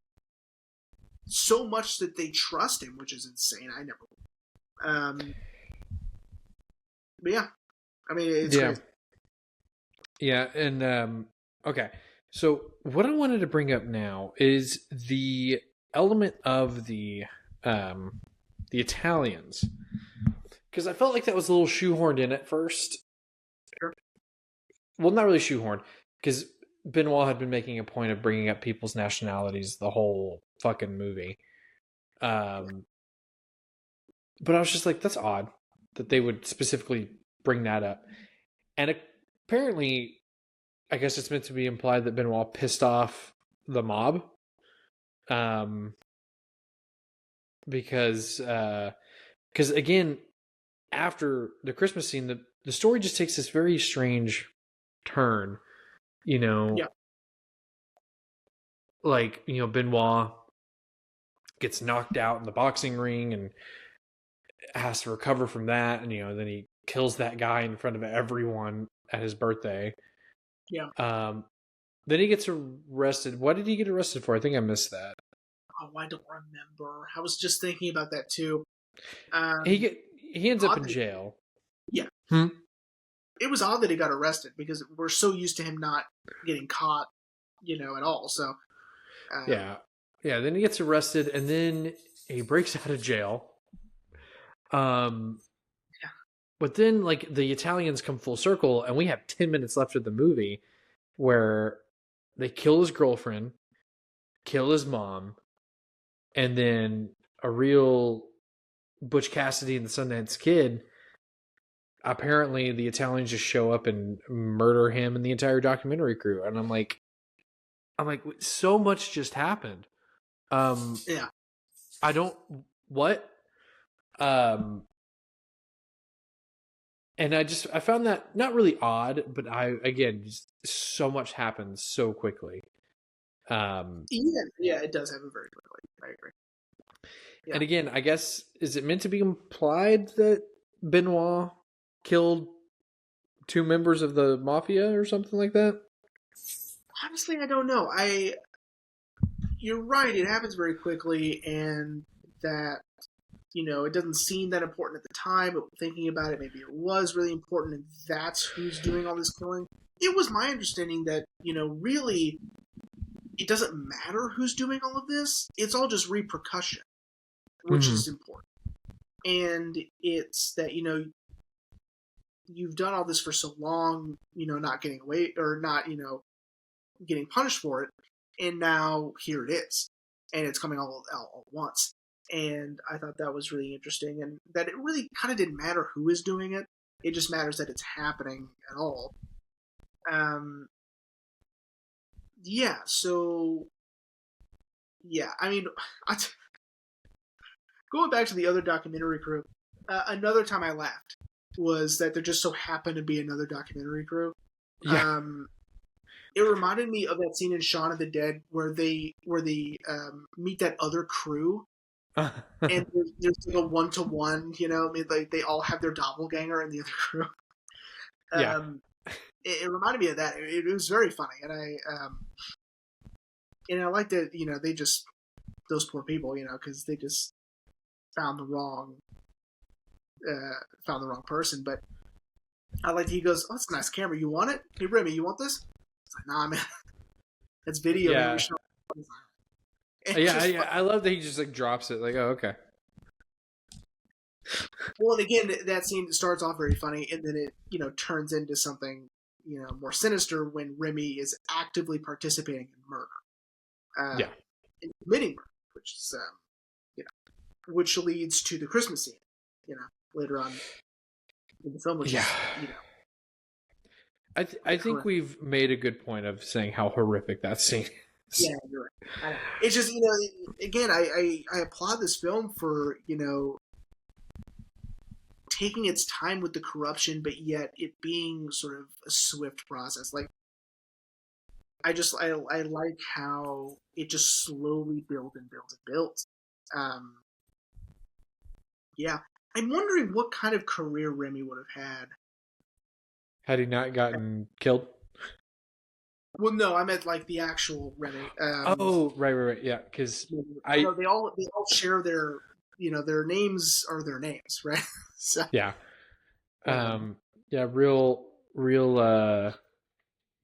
so much that they trust him, which is insane. I never. But yeah, I mean, it's crazy. Yeah, and okay. So what I wanted to bring up now is the element of the Italians, because I felt like that was a little shoehorned in at first. Sure. Well, not really shoehorned, because Benoit had been making a point of bringing up people's nationalities the whole fucking movie. But I was just like, that's odd that they would specifically bring that up. And apparently, I guess it's meant to be implied that Benoit pissed off the mob. Because again, after the Christmas scene, the story just takes this very strange turn. Yeah. Like, Benoit gets knocked out in the boxing ring and has to recover from that, and then he kills that guy in front of everyone at his birthday. Yeah. Then he gets arrested. What did he get arrested for? I think I missed that. Oh, I don't remember. I was just thinking about that too. He ends up in jail. Yeah. It was odd that he got arrested, because we're so used to him not getting caught, at all. So. Yeah. Then he gets arrested, and then he breaks out of jail. But then, like, the Italians come full circle, and we have 10 minutes left of the movie where they kill his girlfriend, kill his mom, and then a real Butch Cassidy and the Sundance Kid. Apparently, the Italians just show up and murder him and the entire documentary crew. And I'm like, so much just happened. Yeah. I don't, what? And I found that not really odd, but just so much happens so quickly. Yeah, it does happen very quickly. I agree. Yeah. And again, I guess, is it meant to be implied that Benoit killed two members of the mafia or something like that? Honestly, I don't know. You're right. It happens very quickly, and that, it doesn't seem that important at the time, but thinking about it, maybe it was really important, and that's who's doing all this killing. It was my understanding that, really, it doesn't matter who's doing all of this. It's all just repercussion, which is important. And it's that, you've done all this for so long, not getting away or not, getting punished for it. And now here it is. And it's coming all at once. And I thought that was really interesting, and that it really kind of didn't matter who is doing it. It just matters that it's happening at all. Yeah, so, yeah, I mean, going back to the other documentary crew, another time I laughed was that there just so happened to be another documentary crew. Yeah. It reminded me of that scene in Shaun of the Dead where they meet that other crew, and there's like a 1-to-1. I mean, like they all have their doppelganger in the other crew. Yeah. It reminded me of that. It was very funny, and I like that. They just, those poor people, because they just found the wrong person. But I like that he goes, "Oh, that's a nice camera. You want it? Hey, Remy, you want this?" It's like, "Nah, man, that's video." Yeah. Man. I love that he just like drops it. Like, oh, okay. Well, and again, that scene starts off very funny, and then it turns into something more sinister when Remy is actively participating in murder, in committing murder, which is which leads to the Christmas scene, later on in the film, which is I think we've made a good point of saying how horrific that scene is. Yeah, you're right. I know. It's just again, I applaud this film for taking its time with the corruption, but yet it being sort of a swift process. Like, I like how it just slowly builds and builds and builds. Yeah, I'm wondering what kind of career Remy would have had had he not gotten killed. Well, no, I meant like the actual Remy. Right, yeah, because they all share their their names are their names, right? So yeah, real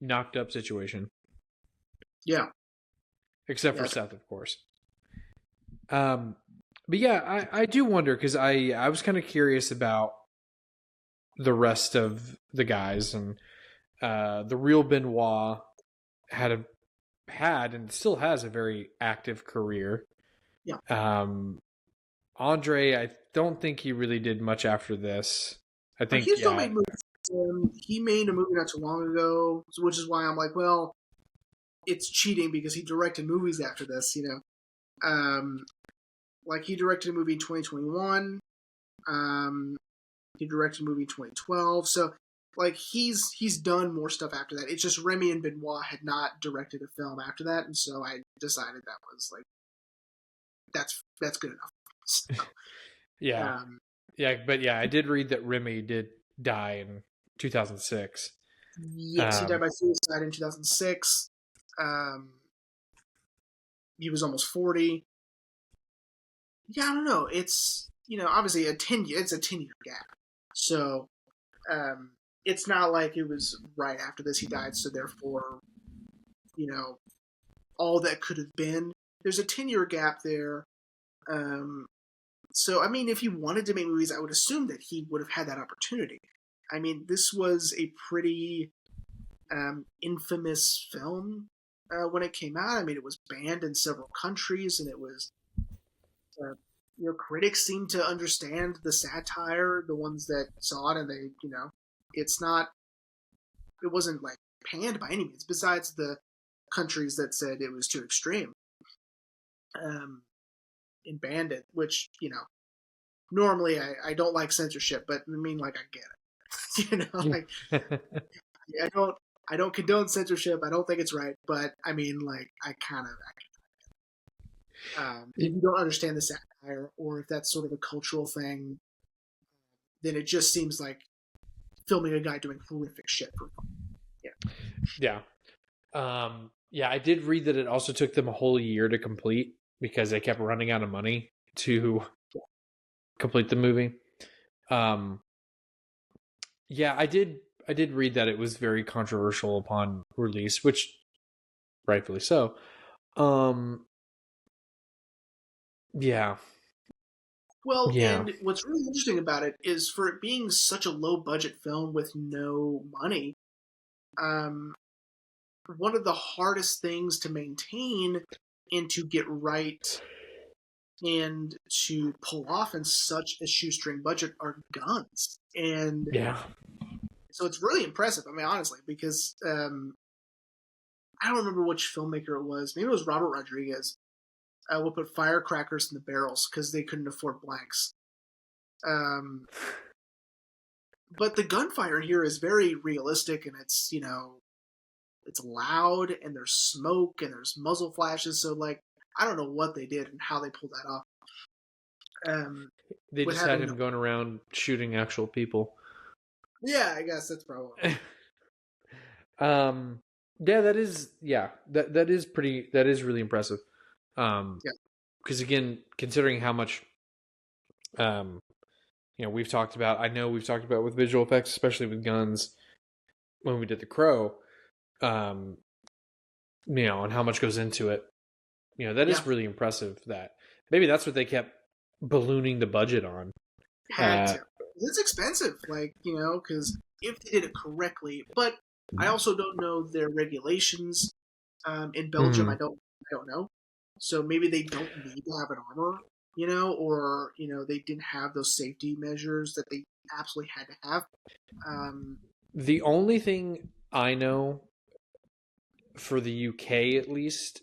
knocked up situation. Yeah, except for Seth, of course. But yeah, I do wonder, because I was kind of curious about the rest of the guys, and the real Benoit had and still has a very active career. Yeah. Andre, I don't think he really did much after this. I think he still made movies. He made a movie not too long ago, which is why I'm like, well, it's cheating because he directed movies after this. Like he directed a movie in 2021. He directed a movie in 2012. So, like, he's done more stuff after that. It's just Remy and Benoit had not directed a film after that, and so I decided that was like that's good enough. So, but I did read that Remy did die in 2006. Yes, he died by suicide in 2006. He was almost 40. Yeah, I don't know. It's obviously it's a 10-year gap. So, it's not like it was right after this he died, so therefore, all that could have been. There's a 10-year gap there. So, I mean, if he wanted to make movies, I would assume that he would have had that opportunity. I mean, this was a pretty infamous film when it came out. I mean, it was banned in several countries, and it was... critics seem to understand the satire, the ones that saw it, and they, it wasn't like panned by any means, besides the countries that said it was too extreme, and banned it, which, normally I don't like censorship, but I mean, like, I get it. Like, I don't condone censorship. I don't think it's right, but I mean, like, I kind of, if you don't understand the satire, or if that's sort of a cultural thing, then it just seems like filming a guy doing horrific shit for fun. I did read that it also took them a whole year to complete because they kept running out of money to complete the movie. I did read that it was very controversial upon release, which rightfully so. Well, Yeah. and what's really interesting about it is for it being such a low budget film with no money, um, one of the hardest things to maintain and to get right and to pull off in such a shoestring budget are guns. And Yeah. so it's really impressive. I mean, honestly, because I don't remember which filmmaker it was. Maybe it was Robert Rodriguez. Will put firecrackers in the barrels because they couldn't afford blanks. Um, but the gunfire here is very realistic, and it's it's loud, and there's smoke, and there's muzzle flashes. So like, I don't know what they did and how they pulled that off. They With just had having him going around shooting actual people. yeah, I guess that's probably um, yeah, that is pretty. That is really impressive. yeah, Because again, considering how much, um, we've talked about. I know we've talked about with visual effects, especially with guns, when we did The Crow. Um, and how much goes into it. That yeah, is really impressive. That maybe that's what they kept ballooning the budget on. had to. It's expensive, like because if they did it correctly, but I also don't know their regulations. In Belgium, Mhm. I don't know. So maybe they don't need to have an armor, or they didn't have those safety measures that they absolutely had to have. Um, The only thing I know for the UK at least,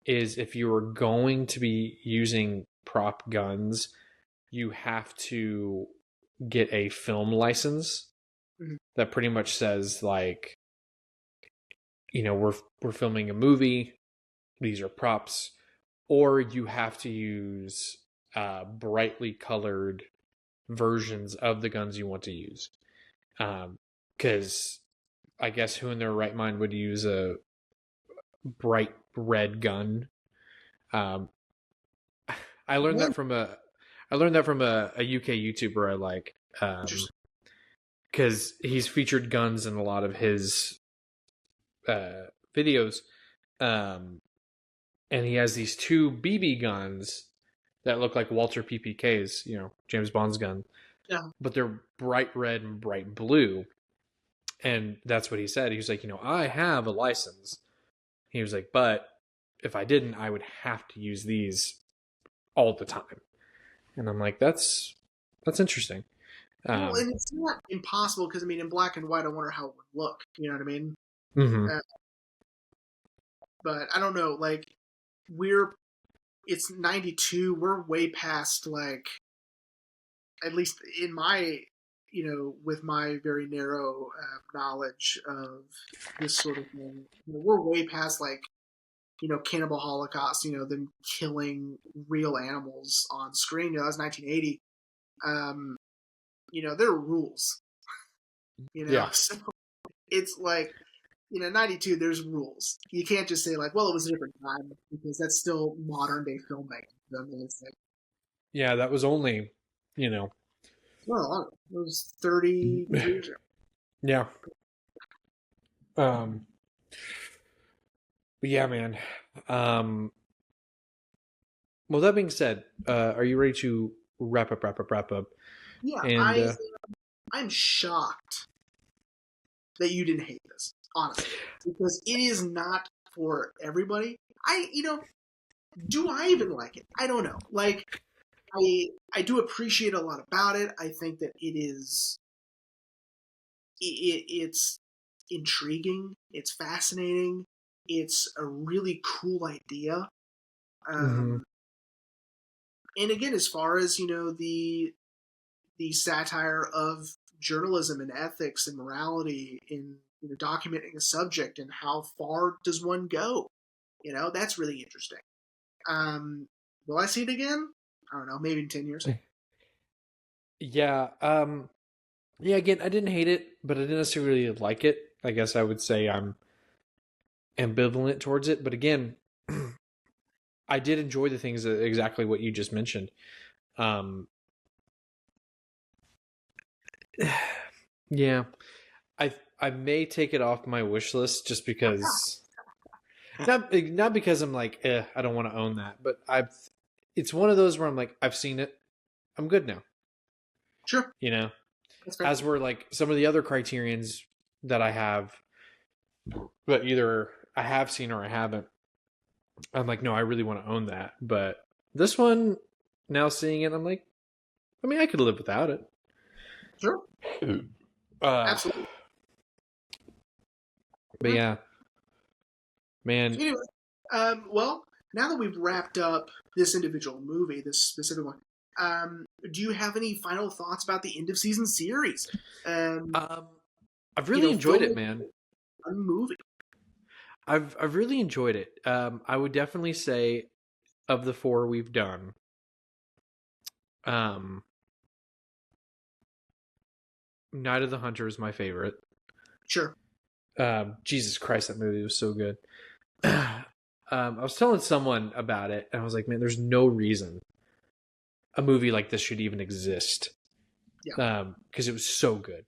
is if you are going to be using prop guns, you have to get a film license mhm. that pretty much says like, we're filming a movie, these are props, or you have to use brightly colored versions of the guns you want to use. Because I guess who in their right mind would use a bright red gun? Um, I learned One that from a UK YouTuber I like, interesting. because he's featured guns in a lot of his videos, um, and he has these two BB guns that look like Walter PPK's, James Bond's gun, Yeah. but they're bright red and bright blue. And that's what he said. He was like, I have a license. He was like, but if I didn't, I would have to use these all the time. And I'm like, that's interesting. Well, Um, and it's not impossible because I mean, in black and white, I wonder how it would look. You know what I mean? mhm. Uh, but I don't know. Like, we're it's 92. We're way past like at least in my with my very narrow knowledge of this sort of thing. We're way past like cannibal holocaust. Them killing real animals on screen. That was 1980. Um, there are rules. Yeah. So it's like 92. There's rules. You can't just say like, well, it was a different time because that's still modern day filmmaking. I mean, it's like Yeah, that was only, you know, well, it was 30 years ago. yeah. Um, but yeah, man. Um, well, that being said, are you ready to wrap up? Yeah, And I'm shocked that you didn't hate this, honestly, because it is not for everybody. Do I even like it? I don't know. Like, I do appreciate a lot about it. I think that it's intriguing. It's fascinating. It's a really cool idea. mhm. Um, and again, as far as the satire of journalism and ethics and morality in documenting a subject and how far does one go, that's really interesting. Will I see it again? I don't know, maybe in 10 years. Yeah. Yeah. Again, I didn't hate it, but I didn't necessarily like it. I guess I would say I'm ambivalent towards it. But again, I did enjoy the things exactly what you just mentioned. Um, yeah, I may take it off my wish list just because not because I'm like I don't want to own that, but it's one of those where I'm like, I've seen it, I'm good now. Sure, You know, that's fair. as were like some of the other criterions that I have, but either I have seen or I haven't. I'm like, no, I really want to own that. But this one, now seeing it, I'm like, I mean, I could live without it. Sure, Uh, absolutely. but yeah, man. So anyway, well, now that we've wrapped up this individual movie, this specific one, do you have any final thoughts about the end of season series? Um, I've really enjoyed it, film man. and movie. I've really enjoyed it. I would definitely say of the 4 we've done, um, Night of the Hunter is my favorite. Sure. Jesus Christ, that movie was so good. I was telling someone about it, and I was like, man, there's no reason a movie like this should even exist. Yeah. Because it was so good.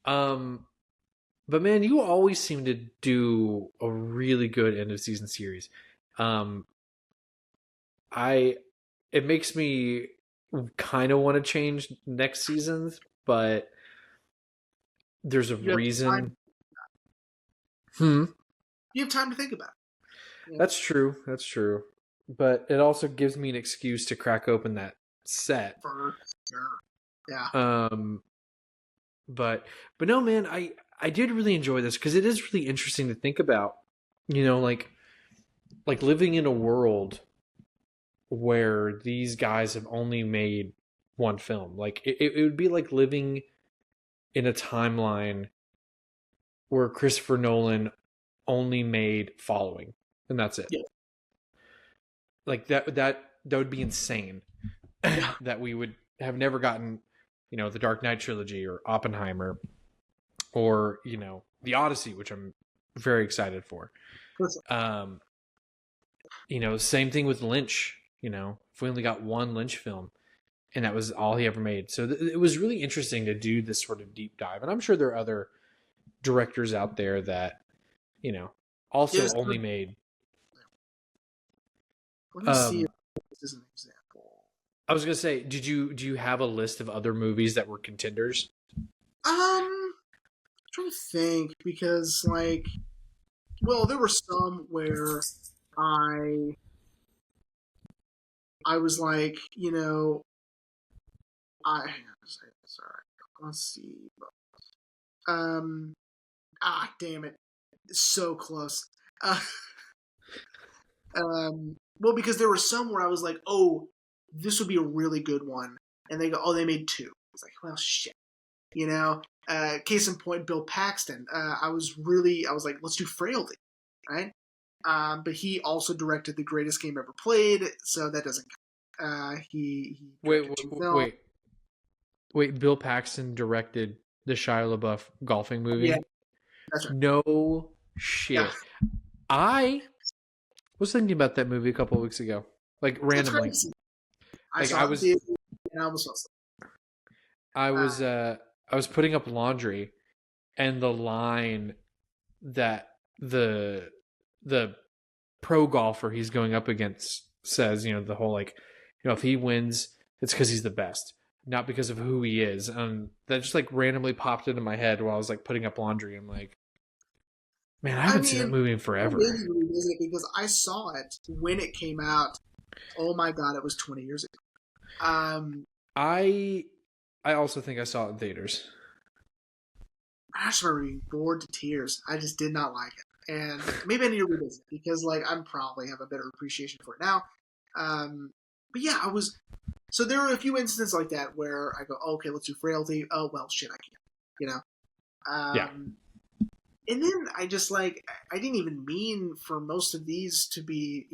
But man, you always seem to do a really good end of season series. It makes me kind of want to change next seasons, but there's a You have time. reason. You have time to think about it. Yeah. That's true. That's true. But it also gives me an excuse to crack open that set. For sure. Yeah. But no, man, I did really enjoy this because it is really interesting to think about. You know, like living in a world where these guys have only made one film. Like it would be like living in a timeline where Christopher Nolan only made Following, and that's it. Yeah. Like that would be insane. Yeah. That we would have never gotten, the Dark Knight trilogy or Oppenheimer or, the Odyssey, which I'm very excited for. Same thing with Lynch, if we only got one Lynch film and that was all he ever made. So it was really interesting to do this sort of deep dive. And I'm sure there are other directors out there that, also only made. Let me see if this is an example. I was gonna say, do you have a list of other movies that were contenders? I'm trying to think because, there were some where I was like, sorry, let's see. Damn it, it's so close. Well, because there were some where I was like, oh, this would be a really good one. And they go, oh, they made 2. It's like, well, shit. Case in point, Bill Paxton. I was like, let's do Frailty, right? But he also directed The Greatest Game Ever Played, so that doesn't count. He Wait, Bill Paxton directed the Shia LaBeouf golfing movie? Yeah, that's right. No shit. Yeah. I was thinking about that movie a couple of weeks ago, like randomly. I was putting up laundry, and the line that the pro golfer he's going up against says, the whole if he wins, it's because he's the best, not because of who he is. And that just randomly popped into my head while I was putting up laundry. I'm like, man, I haven't seen that movie in forever. I didn't revisit it because I saw it when it came out. Oh my god, it was 20 years ago. I also think I saw it in theaters. I just remember being bored to tears. I just did not like it, and maybe I need to revisit it because I'm probably have a better appreciation for it now. But yeah, I was. So there are a few instances like that where I go, oh, okay, let's do Frailty. Oh well, shit, I can't. Yeah. And then I just I didn't even mean for most of these to be,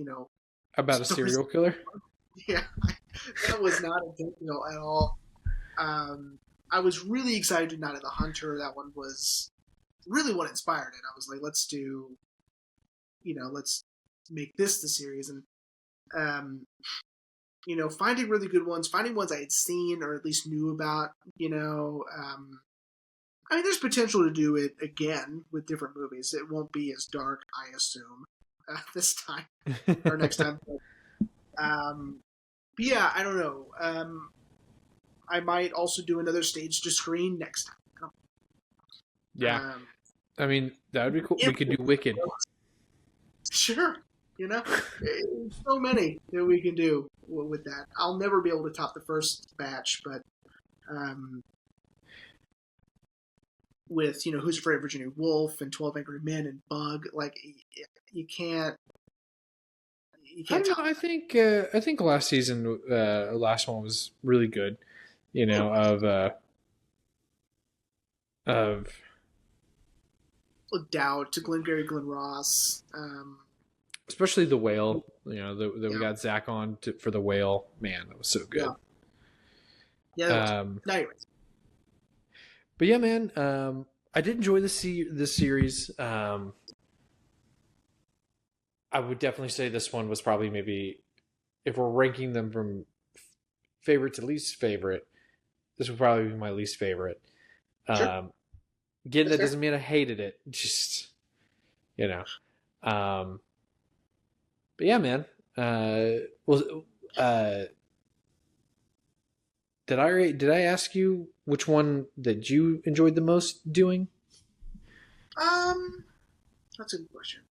about a serial killer. Yeah, that was not intentional at all. I was really excited to Night of the Hunter. That one was really what inspired it. I was like, let's make this the series. And, finding really good ones, finding ones I had seen or at least knew about, there's potential to do it again with different movies. It won't be as dark, I assume, this time or next time. But yeah, I don't know. I might also do another stage to screen next time. Yeah. I mean, that would be cool. We could do Wicked. Sure. You know, there's so many that we can do with that. I'll never be able to top the first batch, but with Who's Afraid of Virginia Woolf and 12 Angry Men and Bug, like you can't I don't know. top I think last season, last one was really good. You know, of Doubt to Glengarry Glen Ross. Especially the whale. You know, we got Zach on for the whale. Man, that was so good. Yeah. Anyways. But yeah, man, I did enjoy this series. I would definitely say this one was probably maybe, if we're ranking them from favorite to least favorite, this would probably be my least favorite. Sure. Again, that doesn't mean I hated it. Just, you know. But yeah, man. Did I ask you which one that you enjoyed the most doing? That's a good question.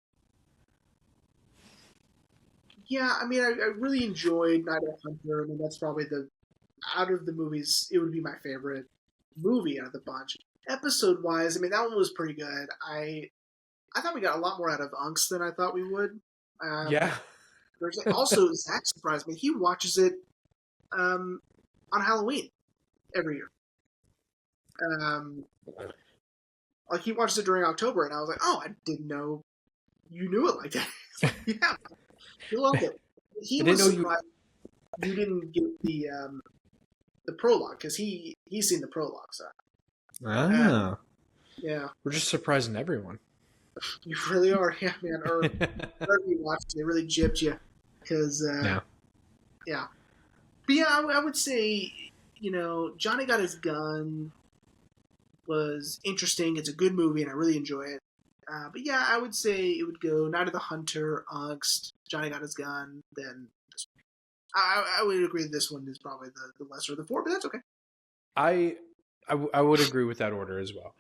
Yeah, I mean, I really enjoyed Night of the Hunter. I mean, that's probably out of the movies, it would be my favorite movie out of the bunch. Episode wise, I mean, that one was pretty good. I thought we got a lot more out of Unks than I thought we would. Yeah. Also, Zach surprised me. He watches it on Halloween every year. Like he watches it during October, and I was like, "Oh, I didn't know you knew it like that." Yeah, he loved it. He was surprised you didn't get the prologue because he's seen the prologue. So, yeah, we're just surprising everyone. You really are, yeah, man. Or wherever you watch, they really gypped you because, yeah. But yeah, I would say, Johnny Got His Gun was interesting. It's a good movie, and I really enjoy it. But yeah, I would say it would go Night of the Hunter, Angst, Johnny Got His Gun, then this one. I would agree that this one is probably the lesser of the four, but that's okay. I would agree with that order as well.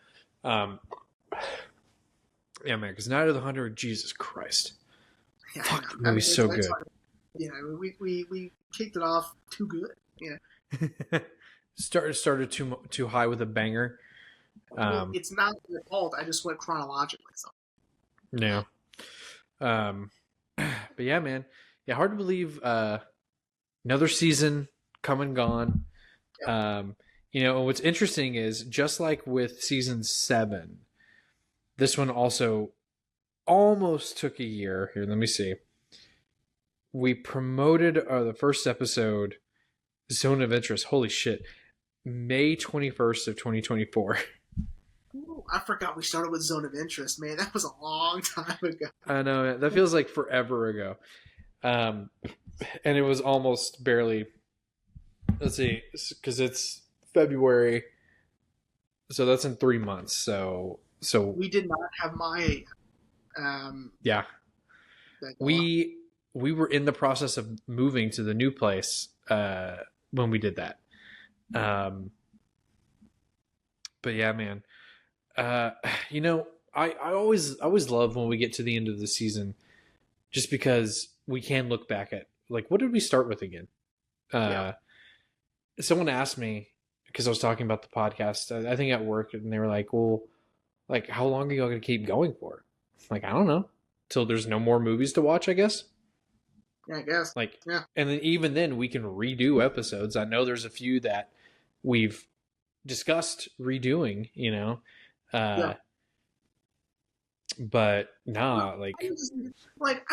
Yeah, man, because Night of the Hunter, Jesus Christ. Yeah, fuck, the movie's so good. Yeah, we kicked it off too good. Yeah. started too high with a banger. It's not your fault. I just went chronologically. So. Yeah. But yeah, man. Yeah, hard to believe. Another season come and gone. Yep. What's interesting is just like with season 7, this one also almost took a year. Here, let me see. We promoted the first episode, Zone of Interest. Holy shit. May 21st of 2024. Ooh, I forgot we started with Zone of Interest, man. That was a long time ago. I know. That feels like forever ago. And it was almost barely, let's see, because it's February. So that's in 3 months. So we did not have my yeah. We were in the process of moving to the new place when we did that. But yeah, man. I always love when we get to the end of the season, just because we can look back at, like, what did we start with again? Someone asked me, because I was talking about the podcast, I think at work, and they were like, well, like, how long are you going to keep going for? Like, I don't know. Till there's no more movies to watch, I guess. Yeah, I guess. Like, yeah. And then even then, we can redo episodes. I know there's a few that we've discussed redoing, but nah, I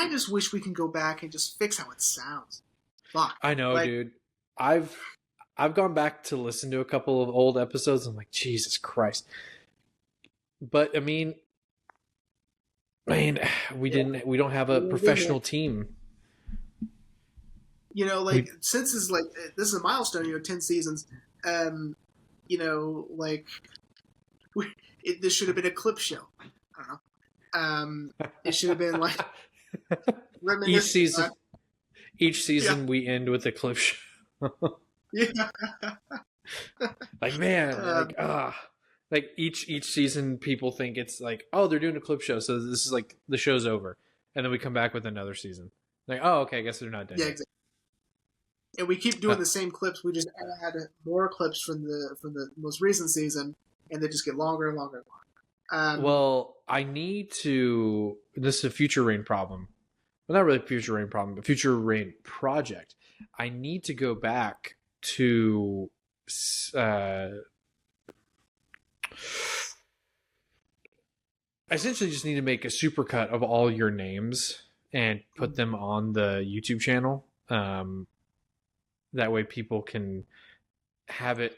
just wish we can go back and just fix how it sounds. Fuck. I know, dude. I've gone back to listen to a couple of old episodes. I'm like, Jesus Christ. But I mean, we don't have a professional team. Since this is a milestone, 10 seasons. This should have been a clip show. I don't know. It should have been like each season. Each season we end with a clip show. Yeah. Like, man, like each season people think it's like, oh, they're doing a clip show, so this is like the show's over, and then we come back with another season. Like, oh, okay, I guess they're not done Yeah, yet. exactly. And we keep doing the same clips. We just add more clips from the most recent season, and they just get longer and longer and longer. Well, I need to. This is a future rain problem. Well, not really a future rain problem, but future rain project. I need to go back to. I essentially just need to make a supercut of all your names and put them on the YouTube channel. That way people can have it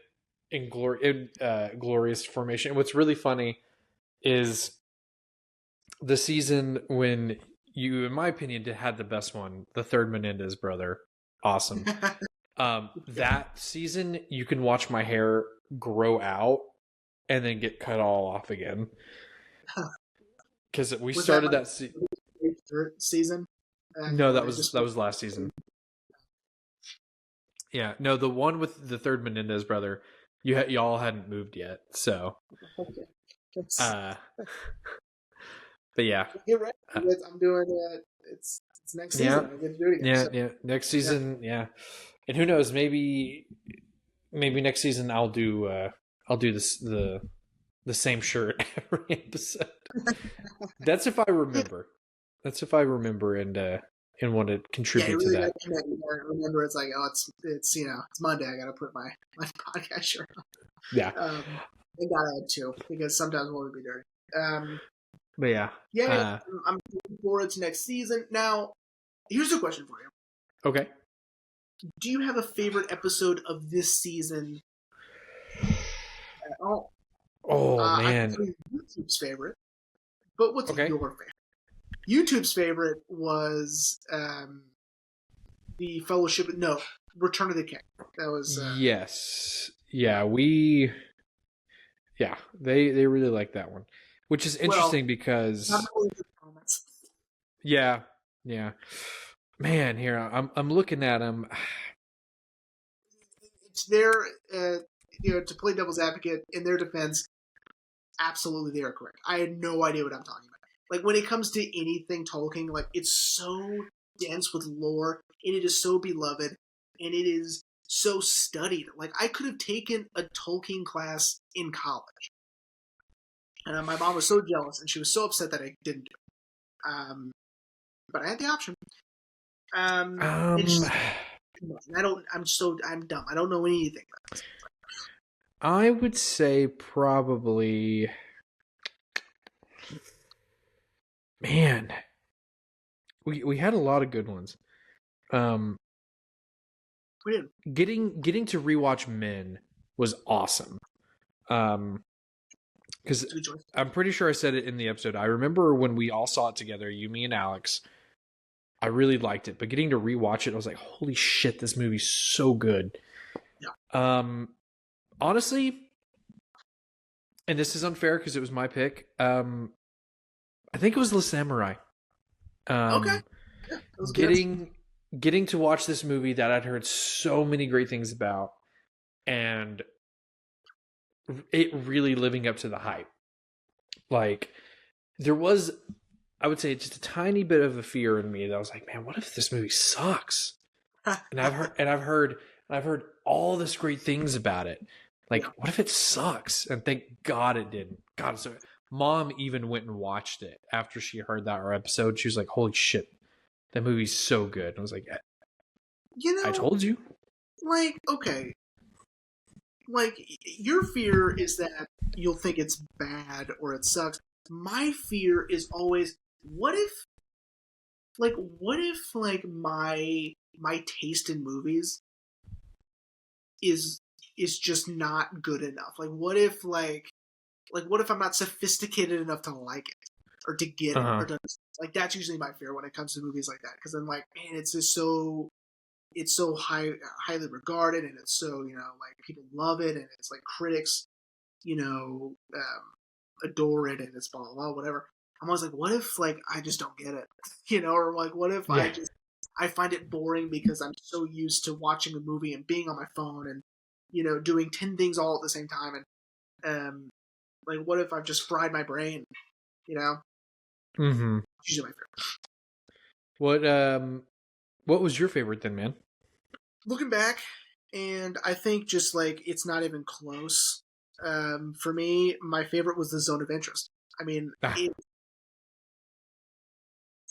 in glorious formation. And what's really funny is the season when you, in my opinion, had the best one, the third Menendez brother. Awesome. That season, you can watch my hair grow out and then get cut all off again. Because we started that season. No, that was last season. Yeah, no, the one with the third Menendez brother, y'all hadn't moved yet, so. Okay. But yeah, get ready. I'm doing it. It's next season. I get to do it again. Yeah, next season. Yeah, and who knows? Maybe next season I'll do this the same shirt every episode. That's if I remember. And want to contribute to that. Remember, it's like, oh, it's it's Monday. I got to put my podcast shirt on. Yeah. I gotta add two because sometimes one would be dirty. But yeah. Yeah, I'm looking forward to next season. Now, here's a question for you. Okay. Do you have a favorite episode of this season at all? Oh, man. I can YouTube's favorite. But what's your favorite? YouTube's favorite was the Fellowship. No, Return of the King. That was yes. Yeah, they really like that one, which is interesting because yeah. Man, here I'm looking at them. It's their to play devil's advocate in their defense. Absolutely, they are correct. I had no idea what I'm talking about. Like, when it comes to anything Tolkien, like, it's so dense with lore, and it is so beloved, and it is so studied. Like, I could have taken a Tolkien class in college. And my mom was so jealous, and she was so upset that I didn't do it. But I had the option. I'm dumb. I don't know anything about this. I would say probably... Man, we had a lot of good ones. We did. Getting to rewatch Men was awesome. Because I'm pretty sure I said it in the episode. I remember when we all saw it together, you, me, and Alex. I really liked it, but getting to rewatch it, I was like, "Holy shit, this movie's so good." Yeah. Honestly, and this is unfair because it was my pick. I think it was The Samurai. Okay. Yeah, getting to watch this movie that I'd heard so many great things about, and it really living up to the hype. Like, there was, I would say, just a tiny bit of a fear in me that I was like, man, what if this movie sucks? And I've heard all this great things about it. Like, what if it sucks? And thank God it didn't. God, so Mom even went and watched it after she heard that our episode. She was like, holy shit, that movie's so good. And I was like, I told you. Like, okay. Like, your fear is that you'll think it's bad or it sucks. My fear is always, what if my taste in movies is just not good enough? Like, what if I'm not sophisticated enough to like it or to get it or to, like, that's usually my fear when it comes to movies like that, because I'm like, man, it's just so highly regarded, and it's so, like, people love it, and it's like critics adore it, and it's blah blah blah, whatever. I'm always like, what if, like, I just don't get it, or like, what if I just I find it boring because I'm so used to watching a movie and being on my phone and, doing 10 things all at the same time. And, like, what if I've just fried my brain, Mm-hmm. Usually my favorite. What was your favorite then, man? Looking back, and I think just, like, it's not even close. For me, my favorite was The Zone of Interest. I mean, Ah,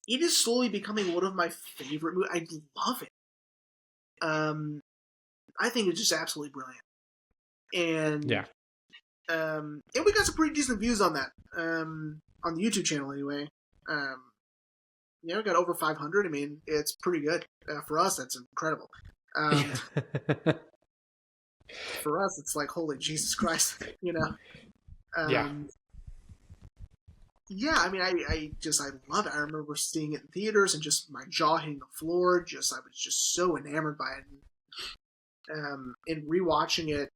it is slowly becoming one of my favorite movies. I love it. I think it's just absolutely brilliant. yeah. And we got some pretty decent views on that. On the YouTube channel anyway. We got over 500. I mean, it's pretty good. For us, that's incredible. For us, it's like, holy Jesus Christ, Yeah. Yeah, I mean, I love it. I remember seeing it in theaters and just my jaw hitting the floor. I was just so enamored by it. And rewatching it,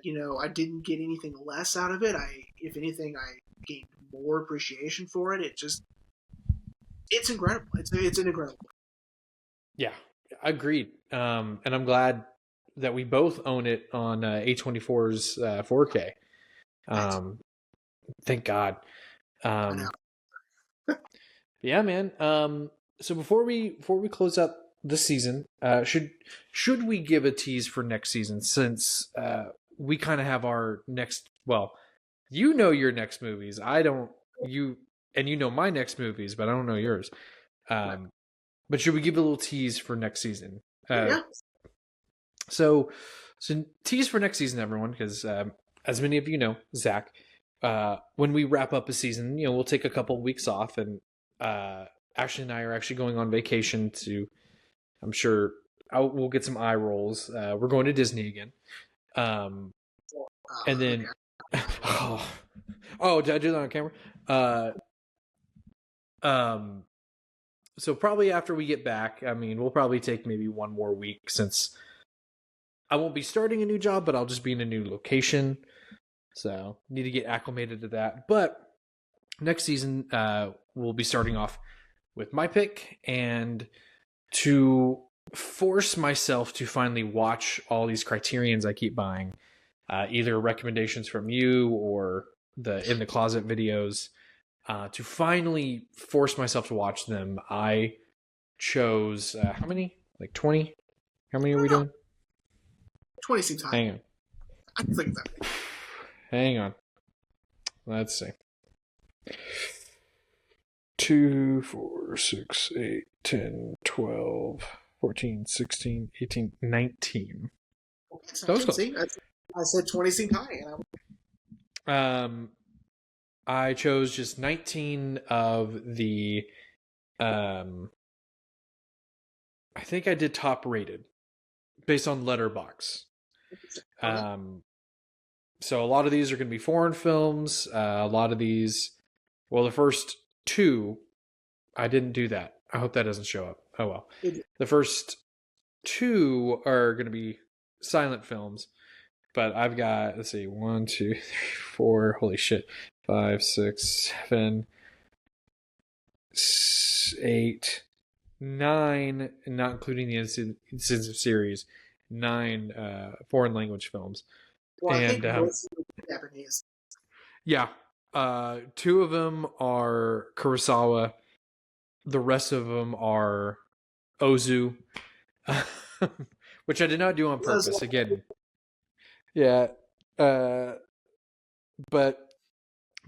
I didn't get anything less out of it. If anything, I gained more appreciation for it. It's incredible. It's an incredible. Yeah, agreed. And I'm glad that we both own it on A24's 4K. Thank God. I know. Yeah, man. So before we close up this season, should we give a tease for next season, since we kind of have our next? Well, you know your next movies. I don't. You know my next movies, but I don't know yours. But should we give a little tease for next season? Yeah. So tease for next season, everyone, because as many of you know, Zach, when we wrap up a season, we'll take a couple of weeks off, and Ashley and I are actually going on vacation to. I'm sure we'll get some eye rolls. We're going to Disney again, and then did I do that on camera? So probably after we get back, I mean, we'll probably take maybe one more week, since I won't be starting a new job, but I'll just be in a new location. So need to get acclimated to that. But next season, we'll be starting off with my pick, and to force myself to finally watch all these Criterions I keep buying, either recommendations from you or the In the Closet videos, to finally force myself to watch them, I chose how many? Like 20? How many are we doing? 20 seems high. Hang on. I think it's that. Hang on. Let's see. 2, 4, 6, 8, 10, 12, 14, 16, 18, 19. That was close. I said 20 seemed high. I chose just 19 of the I think I did top rated based on Letterboxd. So a lot of these are going to be foreign films. A lot of these, well, the first 2, I didn't do that. I hope that doesn't show up. Oh well. The first 2 are going to be silent films, but I've got, let's see, 1, 2, 3, 4. Holy shit. 5, 6, 7, 8, 9, not including the Incensive series, 9 foreign language films. Well, I think most of them are Japanese. Yeah. 2 of them are Kurosawa. The rest of them are Ozu, which I did not do on purpose. Again, yeah. But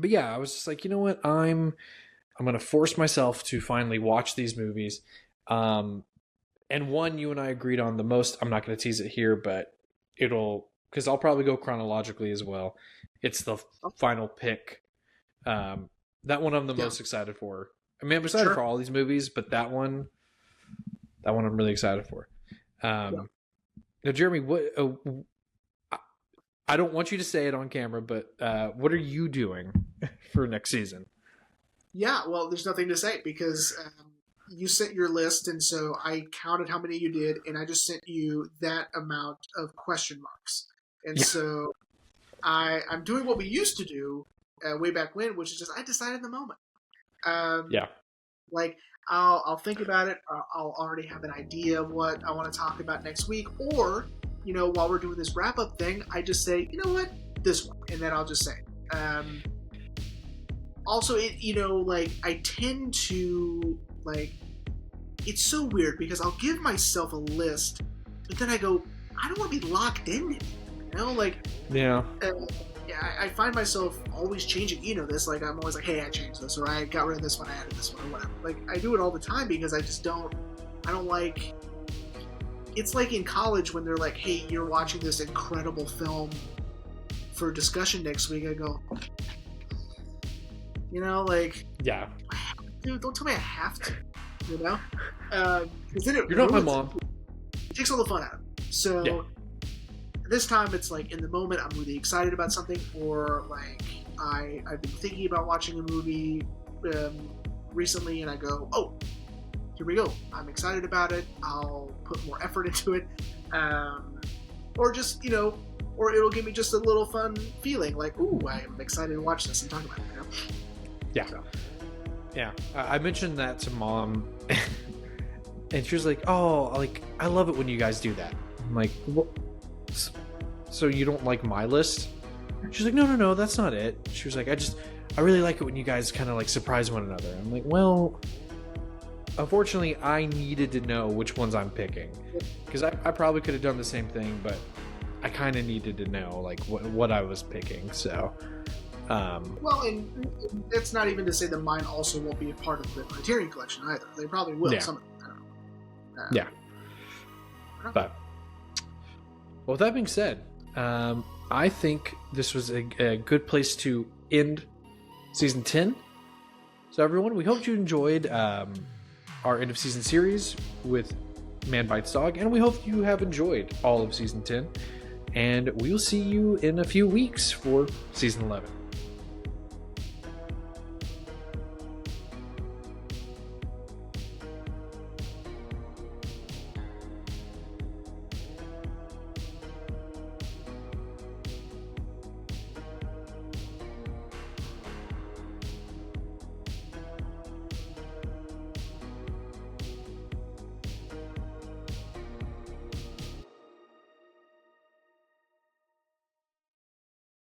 yeah, I was just like, you know what? I'm going to force myself to finally watch these movies. And one you and I agreed on the most. I'm not going to tease it here, but because I'll probably go chronologically as well. It's the final pick. That one I'm the most excited for. I mean, I'm excited for all these movies, but that one I'm really excited for. Now, Jeremy, what? I don't want you to say it on camera, but what are you doing for next season? Yeah, well, there's nothing to say because you sent your list, and so I counted how many you did, and I just sent you that amount of question marks. And so I'm doing what we used to do way back when, which is just I decide in the moment. Like, I'll think about it. I'll already have an idea of what I want to talk about next week. Or, while we're doing this wrap up thing, I just say, you know what, this one, and then I'll just say. Also, I tend to it's so weird because I'll give myself a list, but then I go, I don't want to be locked in. Yeah. I find myself always changing. This. I'm always like, hey, I changed this, or I got rid of this one, I added this one, or whatever. I do it all the time because I don't like. It's like in college when they're like, hey, you're watching this incredible film for discussion next week. I go, yeah. Dude, don't tell me I have to. Because then you're not my mom. It takes all the fun out of it. So. Yeah. This time it's in the moment I'm really excited about something, or I've been thinking about watching a movie recently and I go, oh, here we go, I'm excited about it, I'll put more effort into it, or just or it'll give me just a little fun feeling ooh, I'm excited to watch this and talk about it. Yeah. So. Yeah, I mentioned that to Mom and she was like, oh, I love it when you guys do that. I'm like, what? So you don't like my list? She's like, no, that's not it. She was like, I really like it when you guys kind of surprise one another. I'm like, well, unfortunately, I needed to know which ones I'm picking, because I probably could have done the same thing, but I kind of needed to know what I was picking. So, well, and that's not even to say that mine also won't be a part of the Criterion collection either. They probably will. Yeah. Some of them, I don't know. Yeah. But. Well, with that being said, I think this was a good place to end season 10. So everyone, we hope you enjoyed our end of season series with Man Bites Dog, and we hope you have enjoyed all of season 10. And we'll see you in a few weeks for season 11.